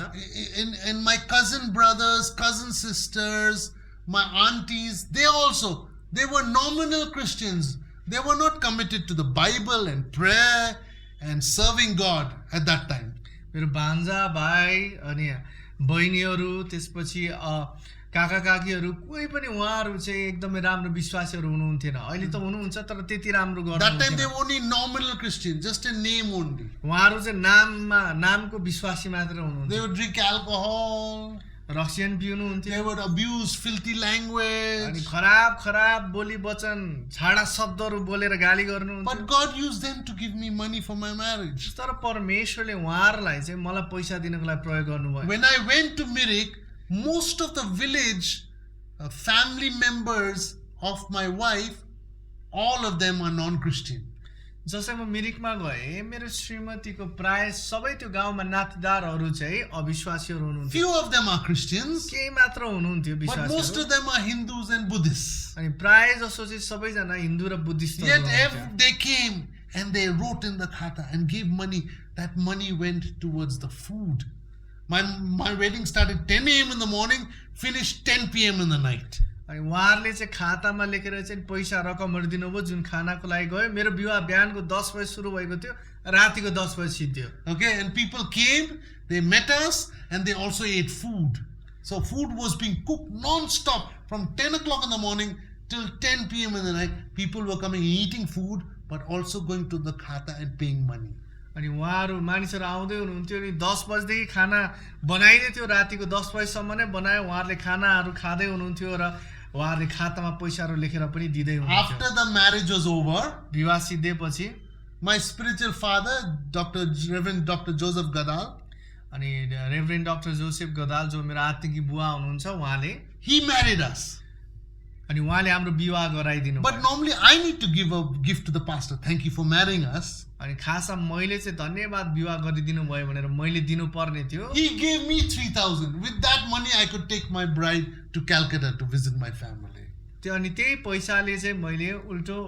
And my cousin brothers, cousin sisters, my aunties, they were nominal Christians. They were not committed to the Bible and prayer and serving God at that time.
मेरो भान्जा भाइ अनि बहिनीहरू त्यसपछि काका काकीहरू कोही पनि उहाँहरू चाहिँ एकदमै राम्रो विश्वासीहरू हुनुहुन्थेन। अहिले त हुनुहुन्छ तर त्यति राम्रो गर्नुहुन्थेन।
That time they were only nominal Christians, just a name only.
उहाँहरू चाहिँ नामको विश्वासी मात्र हुनुहुन्थ्यो।
They would drink alcohol.
रक्सियन पिउनुहुन्थ्यो।
They would abuse filthy language.
अनि खराब बोली वचन छाडा शब्दहरू बोलेर गाली गर्नुहुन्थ्यो।
But God used them to give me money for my marriage.
तर परमेश्वरले उहाँहरूलाई चाहिँ मलाई पैसा दिनको लागि प्रयोग गर्नुभयो।
When I went to Mirik, most of the village family members of my wife, all of them are non-Christian.
जसै म मिरिकमा गए मेरो श्रीमतीको प्राय सबै त्यो गाउँमा नातेदारहरू चाहिँ अविश्वासीहरू हुनुहुन्थ्यो।
Few of them are Christians,
केही मात्र हुनुहुन्थ्यो
but most
विश्वासीहरू।
of them are Hindus and Buddhists.
अनि प्राय जसो चाहिँ सबैजना हिन्दू र Buddhist
Yet they came and they wrote in the khata and gave money. That money went towards the food. My wedding started 10 a.m. in the morning, finished 10 p.m. in the night.
अनि उहाँहरूले चाहिँ खातामा लेखेर चाहिँ पैसा रकमहरू दिनुभयो जुन खानाको लागि गयो। मेरो विवाह बिहानको 10 बजे सुरु भएको थियो, रातिको 10 बजे सिद्धियो।
Okay, and people came, they met us, and they also ate food. So food was being cooked non-stop from 10 o'clock in the morning till 10 p.m. in the night. People were coming and eating food, but also going to the khata and paying money.
अनि उहाँहरू मानिसहरू आउँदै हुनुहुन्थ्यो नि 10 बजेदेखि खाना बनाइदै थियो, रातिको 10 बजेसम्म नै बनायो। उहाँहरूले खानाहरू खाँदै हुनुहुन्थ्यो र उहाँहरूले खातामा पैसाहरू लेखेर पनि दिँदै हुनुहुन्थ्यो।
After the marriage was over,
विवाह सिद्धिएपछि
my spiritual father, Reverend Dr. Joseph Gadal,
अनि रेभरेन्ड डाक्टर जोसेफ गदाल जो मेरो आत्मिक बुवा हुनुहुन्छ उहाँले
he married us.
अनि उहाँले हाम्रो विवाह गराइदिनु।
But normally I need to give a gift to the pastor. Thank you for marrying us.
अनि खासमा मैले चाहिँ धन्यवाद विवाह गरिदिनु भयो भनेर मैले दिनु पर्ने थियो।
He gave me 3,000. With that money, I could take my bride to Calcutta to visit my family.
त्यो अनि त्यही पैसाले चाहिँ मैले उल्टो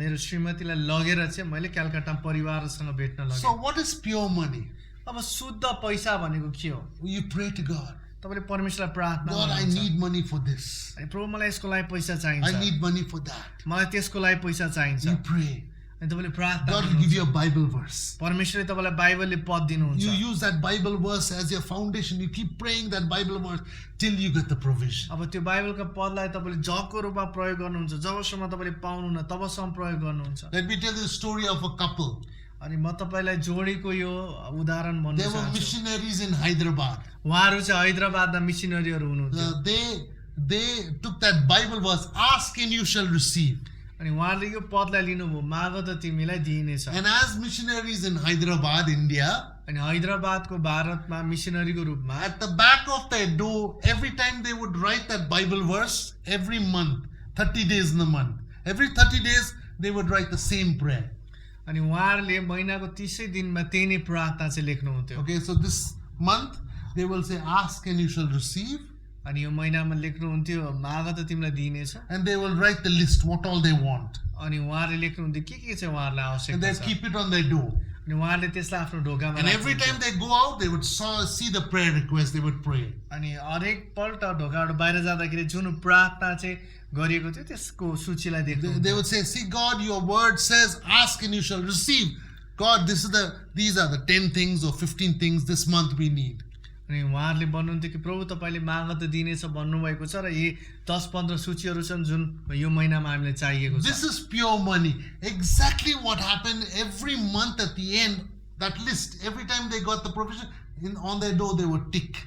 मेरो श्रीमतीलाई लगेर चाहिँ मैले कलकत्ता परिवारसँग भेट्न लगेँ।
So what is pure money?
अब शुद्ध पैसा भनेको के हो?
You pray to God.
तपाईले परमेश्वरलाई प्रार्थना
God, I
गर्नुहुन्छ।
need money for this.
अनि प्रभु मलाई यसको लागि पैसा चाहिन्छ।
I need money for that.
मलाई त्यसको लागि पैसा चाहिन्छ।
You pray.
अनि तपाईले प्रार्थना
God will give you a Bible verse.
परमेश्वरले तपाईलाई बाइबलले पद दिनुहुन्छ।
You use that Bible verse as your foundation. You keep praying that Bible verse till you get the provision.
अब त्यो बाइबलका पदलाई तपाईले जपको रूपमा प्रयोग गर्नुहुन्छ। जबसम्म तपाईले पाउनुहुन्न तबसम्म प्रयोग गर्नुहुन्छ।
Let me tell you the story of a couple.
अनि म तपाईलाई जोडीको यो उदाहरण भन्न
There were
चाहन्छु
missionaries in Hyderabad.
उहाँहरू चाहिँ हैदराबादमा मिसनरीहरू हुनुहुन्थ्यो
They took that Bible verse, ask and you shall receive.
अनि उहाँले यो पदलाई लिनुभयो माग त तिमीलाई दिइनेछ
And as missionaries in Hyderabad, India,
अनि हैदराबादको भारतमा मिसनरीको रूपमा
at the back of their door, every time they would write that Bible verse, every month, 30 days in the month, every 30 days, they would write the same prayer.
अनि उहाँहरूले महिनाको 30 दिनमा त्यही नै प्रार्थना चाहिँ लेख्नुहुन्थ्यो
Okay, so this month, they will say, ask and you shall receive.
अनि यो महिनामा लेख्नुहुन्थ्यो माग त तिमीलाई दिइनेछ
And they will write the list, what all they want.
अनि उहाँहरूले लेख्नुहुन्थ्यो के चाहिँ उहाँहरूलाई
And
आवश्यकता
they
छ
keep it on their door.
अनि उहाँहरूले त्यसलाई आफ्नो ढोकामा
And every time they go out, they would see the prayer request, they would pray.
अनि हरेक पल्ट ढोकाबाट बाहिर जाँदाखेरि जुन प्रार्थना चाहिँ गरिएको थियो त्यसको सूचीलाई देख्नु
They would say, see God, your word says, ask and you shall receive. God, these are the 10 things or 15 things this month we need.
अनि उहाँहरूले भन्नुहुन्थ्यो कि प्रभु तपाईँले माग त दिनेछ भन्नुभएको छ र यी 10-15 सूचीहरू छन् जुन यो महिनामा हामीलाई चाहिएको छ
This is pure money. Exactly what happened every month at the end, that list, every time they got the provision, on their door they would tick,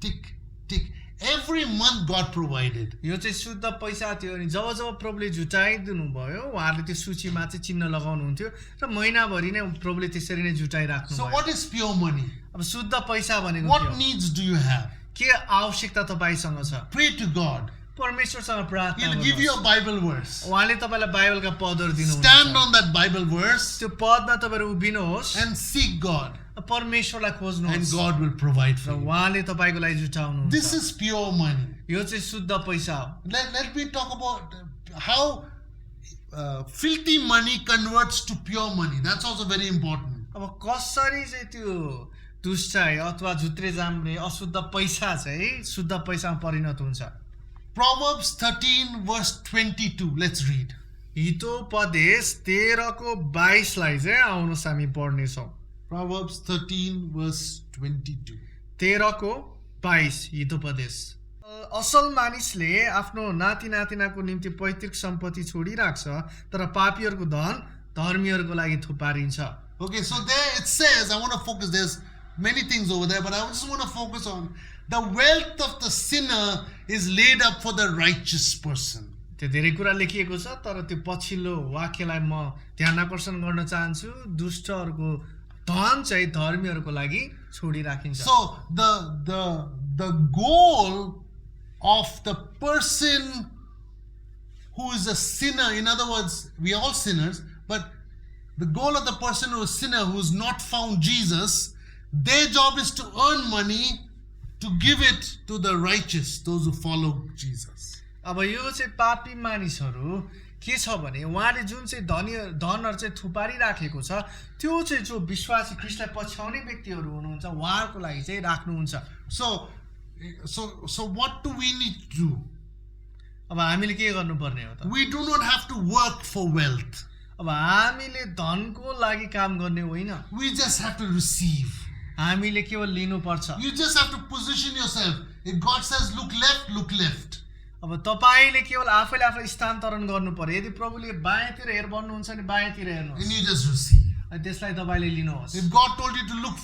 tick, tick. Every month God provided.
यो चाहिँ शुद्ध पैसा थियो अनि जब जब प्रभुले जुटाइदिनु भयो उहाँहरूले त्यो सूचीमा चाहिँ चिन्ह लगाउनुहुन्थ्यो र महिनाभरि नै प्रभुले त्यसरी नै जुटाइराख्नु
So
भयो
what is pure money?
अब शुद्ध पैसा भनेको
What
के हो
needs do you have?
के आवश्यकता तपाईसँग छ
Pray to God.
परमेश्वरसँग प्रार्थना
He'll give you a Bible verse.
उहाँले तपाईँलाई बाइबलका पदहरू दिनुहुन्छ
Stand on that Bible verse
त्यो पदमा तपाईँहरू उभिनुहोस्
and seek God.
परमेश्वरलाई
And
खोज्नुहोस्
God will provide
र
for you.
उहाँले तपाईँको लागि जुटाउनुहुन्छ
This is pure money.
यो चाहिँ शुद्ध पैसा हो
Let me talk about how filthy money converts to pure money. That's also very important.
अब कसरी चाहिँ त्यो दुष्टाइ अथवा झुत्रे जाम्रे अशुद्ध पैसा चाहिँ शुद्ध पैसामा परिणत हुन्छ
Proverbs 13 verse 22. Let's read.
Hitopadesha 13 को 22 लाई चाहिँ आउनुहोस् हामी पढ्नेछौँ
Proverbs 13 verse 22.
13 को 22 हितोपदेश असल मानिसले आफ्नो नाति नातिनाको निम्ति पैतृक सम्पत्ति छोडिराख्छ तर पापीहरूको धन धर्मीहरूको लागि थुपारिन्छ
Okay, so there it says, I want to focus, there's many things over there, but I just want to focus on the wealth of the sinner is laid up for the righteous person.
त्यो धेरै कुरा लेखिएको छ तर त्यो पछिल्लो वाक्यलाई म ध्यान आकर्षण गर्न चाहन्छु दुष्टहरूको धन चाहिँ धर्मीहरूको लागि छोडिराखिन्छ
So the goal of the person who is a sinner, in other words, we are all sinners, but the goal of the person who is a sinner who has not found Jesus, their job is to earn money to give it to the righteous, those who follow Jesus.
अब यो चाहिँ पापी मानिसहरू के छ भने उहाँले जुन चाहिँ धनहरू चाहिँ थुपारिराखेको छ त्यो चाहिँ जो विश्वासी ख्रीष्टलाई पछ्याउने व्यक्तिहरू हुनुहुन्छ उहाँहरूको लागि चाहिँ राख्नुहुन्छ
So what do we need to do?
अब हामीले के गर्नुपर्ने हो त
We do not have to work for wealth.
अब हामीले धनको लागि काम गर्ने होइन
We just have to receive.
हामीले केवल लिनुपर्छ
You just have to position yourself. If God says look left, look left.
अब तपाईले केवल आफैले आफूलाई स्थानान्तरण गर्नु पर्यो यदि प्रभुले बायाँतिर हेर भन्नुहुन्छ नि बायाँतिर हेर्नुहोस्
And you just receive.
अनि त्यसलाई तपाईले लिनुहोस्
If God told you to look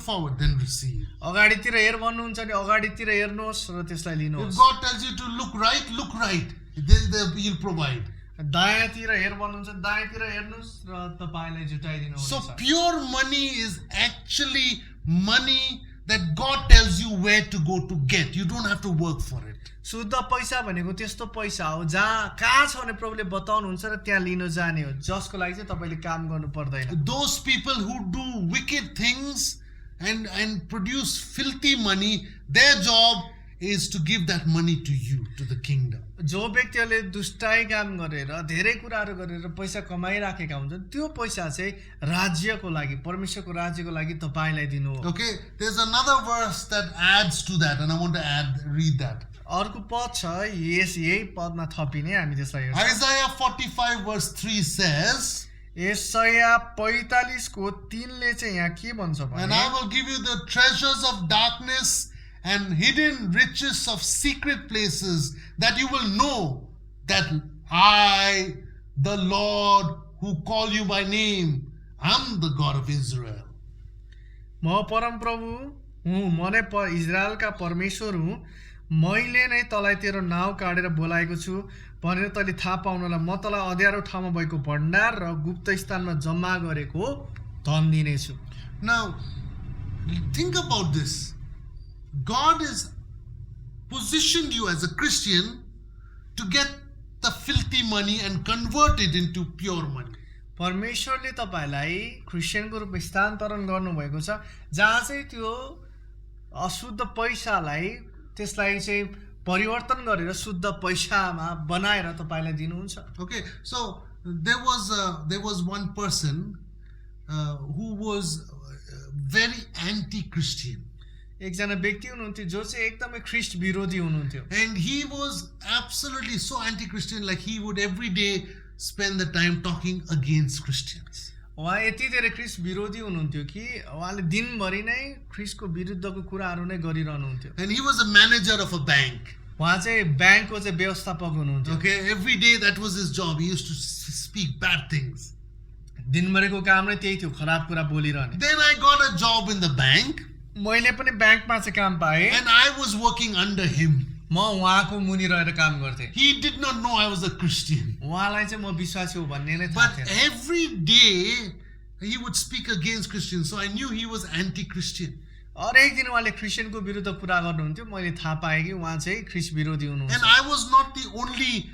forward, then receive.
अगाडितिर हेर भन्नुहुन्छ नि अगाडितिर हेर्नुहोस् र त्यसलाई
If
लिनुहोस्
God tells you to look right. He'll provide.
दायाँतिर हेर भन्नुहुन्छ दायाँतिर हेर्नुहोस् र तपाईलाई जुटाइदिनु
So
हुन्छ
pure money is actually money that God tells you where to go to get. You don't have to work for it.
शुद्ध पैसा भनेको त्यस्तो पैसा हो जहाँ कहाँ छ भने प्रभुले बताउनुहुन्छ र त्यहाँ लिन जाने हो जसको लागि चाहिँ तपाईले काम गर्नु पर्दैन
Those people who do wicked things and produce filthy money, their job is to give that money to you, to the kingdom.
जो व्यक्तिहरूले दुष्टाइ काम गरेर धेरै कुराहरू गरेर पैसा कमाइराखेका हुन्छन् त्यो पैसा चाहिँ राज्यको लागि परमेश्वरको राज्यको लागि तपाईलाई दिनु हो
Okay, there's another verse that adds to that, and I want to read that.
अर्को पद छ यही पदमा थपिने हामी त्यसलाई हेर्छौँ
Isaiah 45 verse 3 says,
यशाया 45 को 3 ले चाहिँ यहाँ के भन्छ
and
भने
I will give you the treasures of darkness and hidden riches of secret places, that you will know that I, the Lord, who call you by name, I'm the God of Israel.
म परमप्रभु हुँ, म नै इजरायलका परमेश्वर हुँ, मैले नै तँलाई तेरो नाउँ काटेर बोलाएको छु भनेर तैँले थाहा पाउनलाई म तँलाई अँध्यारो ठाउँमा भएको भण्डार र गुप्त स्थानमा जम्मा गरेको धन दिनेछु।
Now, think about this. God has positioned you as a Christian to get the filthy money and convert it into pure money.
परमेश्वरले तपाईलाई क्रिस्चियनको रूपमा स्थानान्तरण गर्नुभएको छ, जहाँ चाहिँ त्यो अशुद्ध पैसालाई त्यसलाई चाहिँ परिवर्तन गरेर शुद्ध पैसामा बनाएर तपाईलाई दिनुहुन्छ।
Okay, so there was one person who was very anti-Christian.
एकजना व्यक्ति हुनुहुन्थ्यो जो चाहिँ एकदमै ख्रिस्ट विरोधी हुनुहुन्थ्यो।
And he was absolutely so anti-Christian, like he would every day spend the time talking against Christians.
उहाँ यति धेरै ख्रिस्ट विरोधी हुनुहुन्थ्यो कि उहाँले दिनभरि नै ख्रिस्टको विरुद्धको कुराहरू नै गरिरहनुहुन्थ्यो।
And he was a manager of a bank.
उहाँ चाहिँ ब्याङ्कको चाहिँ व्यवस्थापक हुनुहुन्थ्यो।
Okay, every day that was his job. He used to speak bad things.
दिनभरिको काम नै त्यही थियो, खराब कुरा बोलिरहने।
Then I got a job in the bank.
मैले पनि ब्याङ्कमा चाहिँ काम पाएँ।
And I was working under him.
म उहाँको मुनि रहेर काम गर्थेँ।
He did not know I was a Christian.
उहाँलाई चाहिँ म विश्वासी हो भन्ने नै थाहा
But
थिएन।
every day he would speak against Christians, so I knew he was anti-Christian.
हरेक दिन उहाँले क्रिस्चियनको विरुद्ध कुरा गर्नुहुन्थ्यो, मैले थाहा पाएँ कि उहाँ चाहिँ ख्रिस्ट विरोधी हुनुहुन्छ।
And I was not the only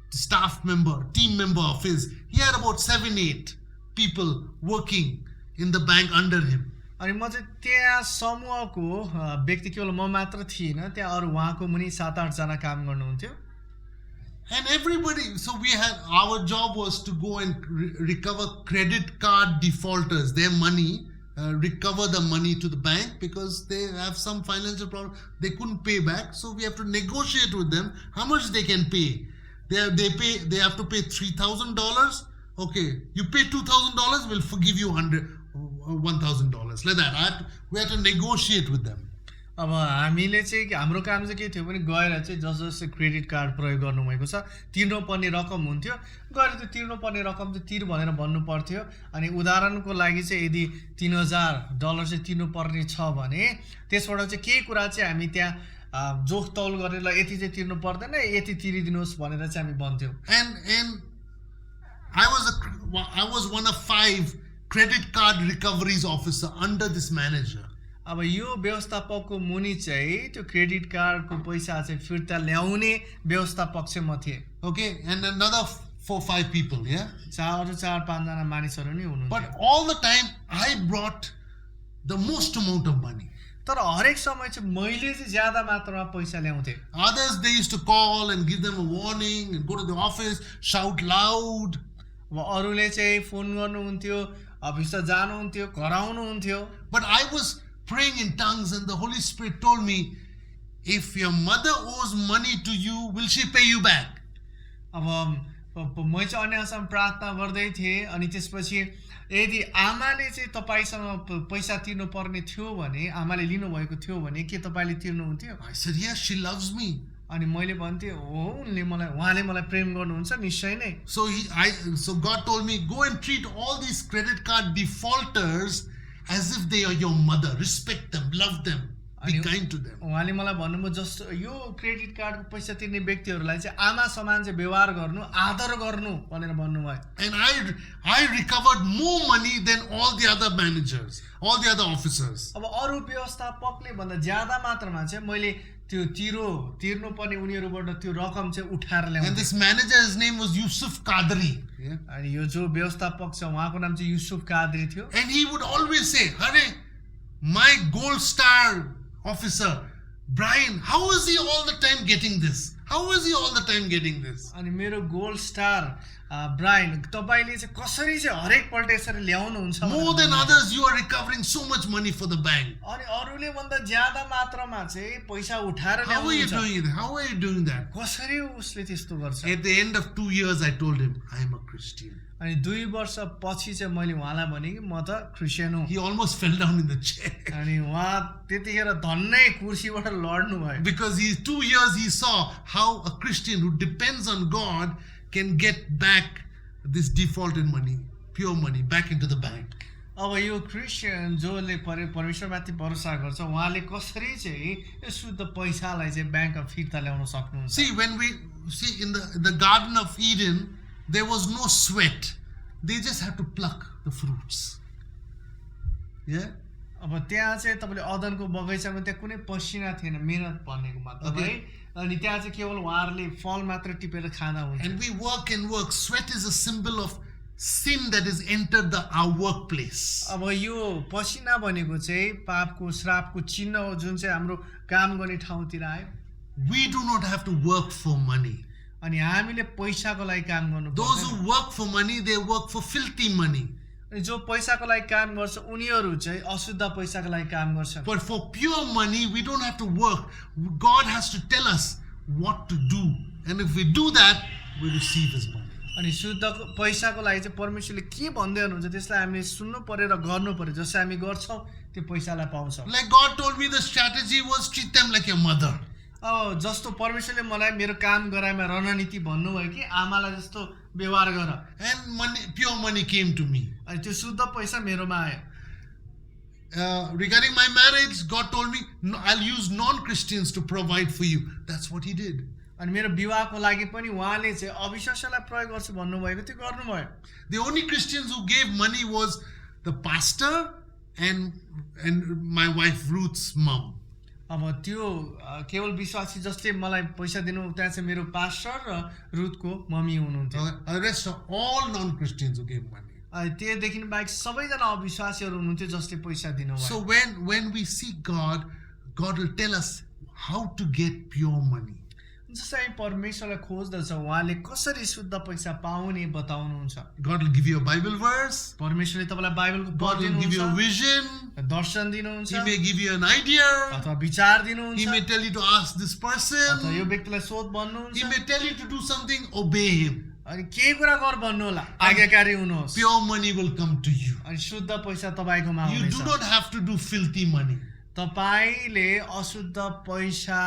staff member, team member of his. He had about 7-8 people working in the bank under him.
अनि म चाहिँ त्यहाँ समूहको व्यक्ति केवल म मात्र थिइनँ, त्यहाँ अरू उहाँको मुनि 7-8 जना काम गर्नुहुन्थ्यो।
And everybody, so our job was to go and recover credit card defaulters, their money, recover the money to the bank because they have some financial problem. They couldn't pay back, so we have to negotiate with them how much they can pay. They have to pay $3,000. Okay, you pay $2,000, we'll forgive you $1,000. Like that. We have to negotiate with them.
अब हामीले चाहिँ हाम्रो काम चाहिँ के थियो भने गएर चाहिँ जसले क्रेडिट कार्ड प्रयोग गर्नुभएको छ तिर्नुपर्ने रकम हुन्थ्यो, गएर त्यो तिर्नुपर्ने रकम चाहिँ तिर भनेर भन्नु पर्थ्यो। अनि उदाहरणको लागि चाहिँ यदि $3,000 चाहिँ तिर्नुपर्ने छ भने त्यसबाट चाहिँ केही कुरा चाहिँ हामी त्यहाँ जोख तौल गरेर यति चाहिँ तिर्नु पर्दैन, यति तिरिदिनुहोस् भनेर चाहिँ हामी भन्थ्यौँ।
And I was one of 5 credit card recoveries officer under this manager.
अब यो व्यवस्थापकको मुनि चाहिँ त्यो क्रेडिट कार्डको पैसा चाहिँ फिर्ता ल्याउने व्यवस्थापक चाहिँ म थिएँ।
Okay, and another 4-5 people, yeah?
अरू 4-5 जना मानिसहरू नि हुनुहुन्थ्यो।
But all the time I brought the most amount of money.
तर हरेक समय चाहिँ मैले चाहिँ ज्यादा मात्रामा पैसा ल्याउँथेँ।
Others, they used to call and give them a warning and go to the office, shout loud.
अब अरूले चाहिँ फोन गर्नुहुन्थ्यो, अफिस जानुहुन्थ्यो, कराउनुहुन्थ्यो।
But I was praying in tongues and the Holy Spirit told me, if your mother owes money to you, will she pay you back?
अब म चाहिँ अन्य भाषामा प्रार्थना गर्दै थिएँ, अनि त्यसपछि यदि आमाले चाहिँ तपाईसँग पैसा तिर्नु पर्ने थियो भने, आमाले लिनुभएको थियो भने के तपाईले तिर्नुहुन्थ्यो?
I said, yes, she loves me.
अनि मैले भन्थेँ हो, उहाँले मलाई प्रेम गर्नुहुन्छ निश्चय नै।
So God told me, go and treat all these credit card defaulters as if they are your mother. Respect them, love them, be kind to them.
उहाँले मलाई भन्नुभयो जस्तो यो क्रेडिट कार्डको पैसा तिर्ने व्यक्तिहरूलाई चाहिँ आमा समान चाहिँ व्यवहार गर्नु, आदर गर्नु भनेर भन्नुभयो।
And I recovered more money than all the other managers, all the other officers.
अब अरू व्यवस्थापकले भन्दा ज्यादा मात्रामा चाहिँ मैले त्यो तिर्नुपर्ने उनीहरूबाट त्यो रकम चाहिँ उठाएर ल्याउँथे।
And this manager, his name was Yusuf Qadri.
अनि यो जो व्यवस्थापक छ उहाँको नाम चाहिँ युसुफ कादरी थियो।
And he would always say, "Hare, my gold star officer, Brian, how is he all the time getting this? How is he all the time getting this?"
अनि मेरो गोल्ड स्टार ब्रायन, तपाईले चाहिँ कसरी चाहिँ हरेक पल्ट यसरी ल्याउनुहुन्छ?
More than others, you are recovering so much money for the bank.
अनि अरूले भन्दा ज्यादा मात्रामा चाहिँ पैसा उठाएर
How are you
ल्याउनुहुन्छ।
doing it? How are you doing that?
कसरी उसले त्यस्तो गर्छ?
At the end of 2 years, I told him, I am a Christian.
अनि 2 वर्ष पछि चाहिँ मैले उहाँलाई भने कि म त क्रिस्चियन हुँ।
He almost fell down in the chair.
अनि उहाँ त्यतिखेर धन्नै कुर्सीबाट लड्नु भयो।
Because 2 years he saw how a Christian who depends on God can get back this defaulted money. pure money back into the bank.
अब यो Christian जसले परमेश्वरमाथि भरोसा गर्छ उहाँले कसरी चाहिँ यो शुद्ध पैसालाई चाहिँ ब्याङ्कमा फिर्ता ल्याउन सक्नुहुन्छ?
See, when we see in the Garden of Eden, there was no sweat. They just had to pluck the fruits. Yeah?
अब त्यहाँ चाहिँ तपाईँले अदनको बगैँचामा त्यहाँ कुनै पसिना थिएन, मेहनत पर्नेको मतलब है। अनि त्यहाँ चाहिँ केवल उहाँहरूले फल मात्र टिपेर खाँदा हुन्छ।
And we work and work. Sweat is a symbol of sin that has entered our workplace.
अब यो पसिना भनेको चाहिँ पापको श्रापको चिन्ह हो जुन चाहिँ हाम्रो काम गर्ने ठाउँतिर आयो।
We do not have to work for money.
अनि हामीले पैसाको लागि काम गर्नु
Those
पर्दैन।
who work for money, they work for filthy money.
अनि जो पैसाको लागि काम गर्छ उनीहरू चाहिँ अशुद्ध पैसाको लागि काम गर्छन्।
But for pure money, we don't have to work. God has to tell us what to do. And if we do that, we receive His money.
अनि शुद्ध पैसाको लागि चाहिँ परमेश्वरले के भन्दै हुनुहुन्छ त्यसलाई हामीले सुन्नु पर्यो र गर्नु पर्यो। जसै हामी गर्छौँ त्यो पैसालाई पाउँछौँ।
Like God told me, the strategy was treat them like your mother.
अब जस्तो परमेश्वरले मलाई मेरो काम गराइमा रणनीति भन्नुभयो कि आमालाई जस्तो व्यवहार गर।
And money, pure money came to me.
अनि त्यो शुद्ध पैसा मेरोमा आयो।
Regarding my marriage, God told me, "No, I'll use non-Christians to provide for you." That's what He did.
अनि मेरो विवाहको लागि पनि उहाँले चाहिँ अविश्वासीलाई प्रयोग गर्छु भन्नुभएको त्यो गर्नुभयो।
The only Christians who gave money was the pastor and my wife Ruth's mom.
अब त्यो केवल विश्वासी जसले मलाई पैसा दिनु त्यहाँ चाहिँ मेरो पास्टर र रुथको मम्मी हुनुहुन्थ्यो।
The rest are all non-Christians who gave money.
त्योदेखि बाहेक सबैजना अविश्वासीहरू हुनुहुन्थ्यो जसले पैसा दिनुभयो।
So when we seek God, God will tell us how to get pure money.
जसरी परमेश्वरलाई खोज्दछ उहाँले कसरी शुद्ध पैसा पाउने बताउनुहुन्छ।
God will give you a Bible verse.
परमेश्वरले तपाईँलाई बाइबलको
God
पद
will give you a
दिनुहुन्छ,
vision.
दर्शन दिनुहुन्छ,
He may give you an idea.
अथवा विचार
He
दिनुहुन्छ,
may tell you to ask this
अथवा
person.
यो व्यक्तिलाई सोध भन्नुहुन्छ,
He may tell you to do something, obey Him.
अनि केही कुरा गर भन्नु होला, आज्ञाकारी हुनुहोस्।
Pure money will come to you.
अनि शुद्ध पैसा तपाईँकोमा
You do
आउनेछ।
not have to do filthy money.
तपाईँले अशुद्ध पैसा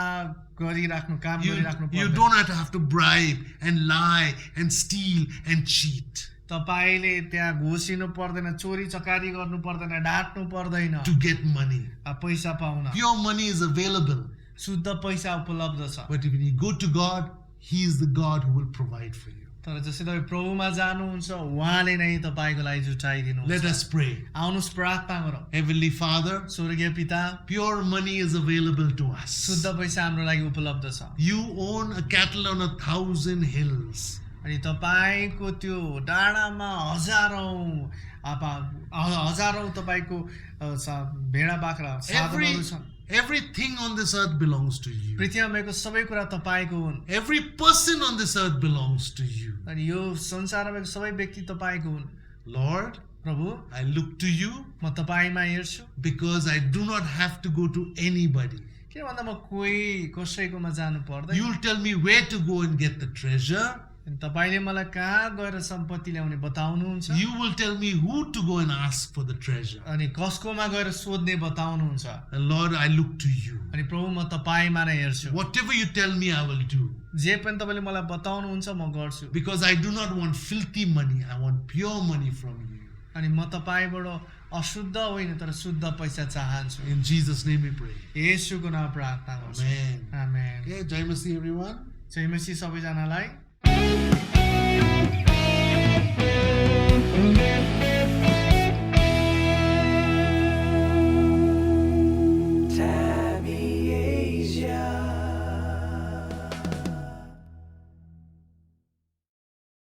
गरिराख्नु काम गरिराख्नु
You
पर्दैन।
don't have to bribe and lie and steal and cheat
तपाईँले त्यहाँ घुसिनु पर्दैन, चोरी चकारी गर्नु पर्दैन, ढाट्नु पर्दैन
to get money.
पैसा पाउन।
Pure money is available.
शुद्ध पैसा उपलब्ध छ।
But when you go to God, He is the God who will provide for you.
तर जसै तपाईँ प्रभुमा जानुहुन्छ उहाँले नै तपाईँको लागि जुटाइदिनुहुन्छ।
Let us pray.
आउनुहोस् प्रार्थना गरौँ।
Heavenly Father,
स्वर्गीय पिता,
pure money is available to us.
शुद्ध पैसा हाम्रो लागि उपलब्ध छ।
You own a cattle on 1,000 hills.
अनि तपाईँको त्यो डाँडामा हजारौँ तपाईँको भेडा बाख्रा साधनहरू छन्।
Everything on this earth belongs to you.
पृथ्वीमा भएको सबै कुरा तपाईँको हुन्।
Every person on this earth belongs to you.
अनि यो संसारमा भएको सबै व्यक्ति तपाईँको हुन्।
Lord,
प्रभु,
I look to you
म तपाईँमा हेर्छु
because I do not have to go to anybody.
किन भन्दा म कोही कसैकोमा जानु पर्दैन।
You'll tell me where to go and get the treasure.
अनि तपाईँले मलाई कहाँ गएर सम्पत्ति ल्याउने बताउनुहुन्छ।
You will tell me who to go and ask for the treasure.
अनि कसकोमा गएर सोध्ने बताउनुहुन्छ।
And Lord, I look to you.
अनि प्रभु म तपाईँमा नै हेर्छु।
Whatever you tell me, I will do.
जे पनि तपाईँले मलाई बताउनुहुन्छ म गर्छु।
Because I do not want filthy money. I want pure money from you.
अनि म तपाईँबाट अशुद्ध होइन तर शुद्ध पैसा चाहन्छु।
In Jesus' name we pray.
येशूको नाममा प्रार्थना गर्छु।
Amen.
आमेन।
Okay, Jai Masih everyone.
जय मसीह सबैजनालाई।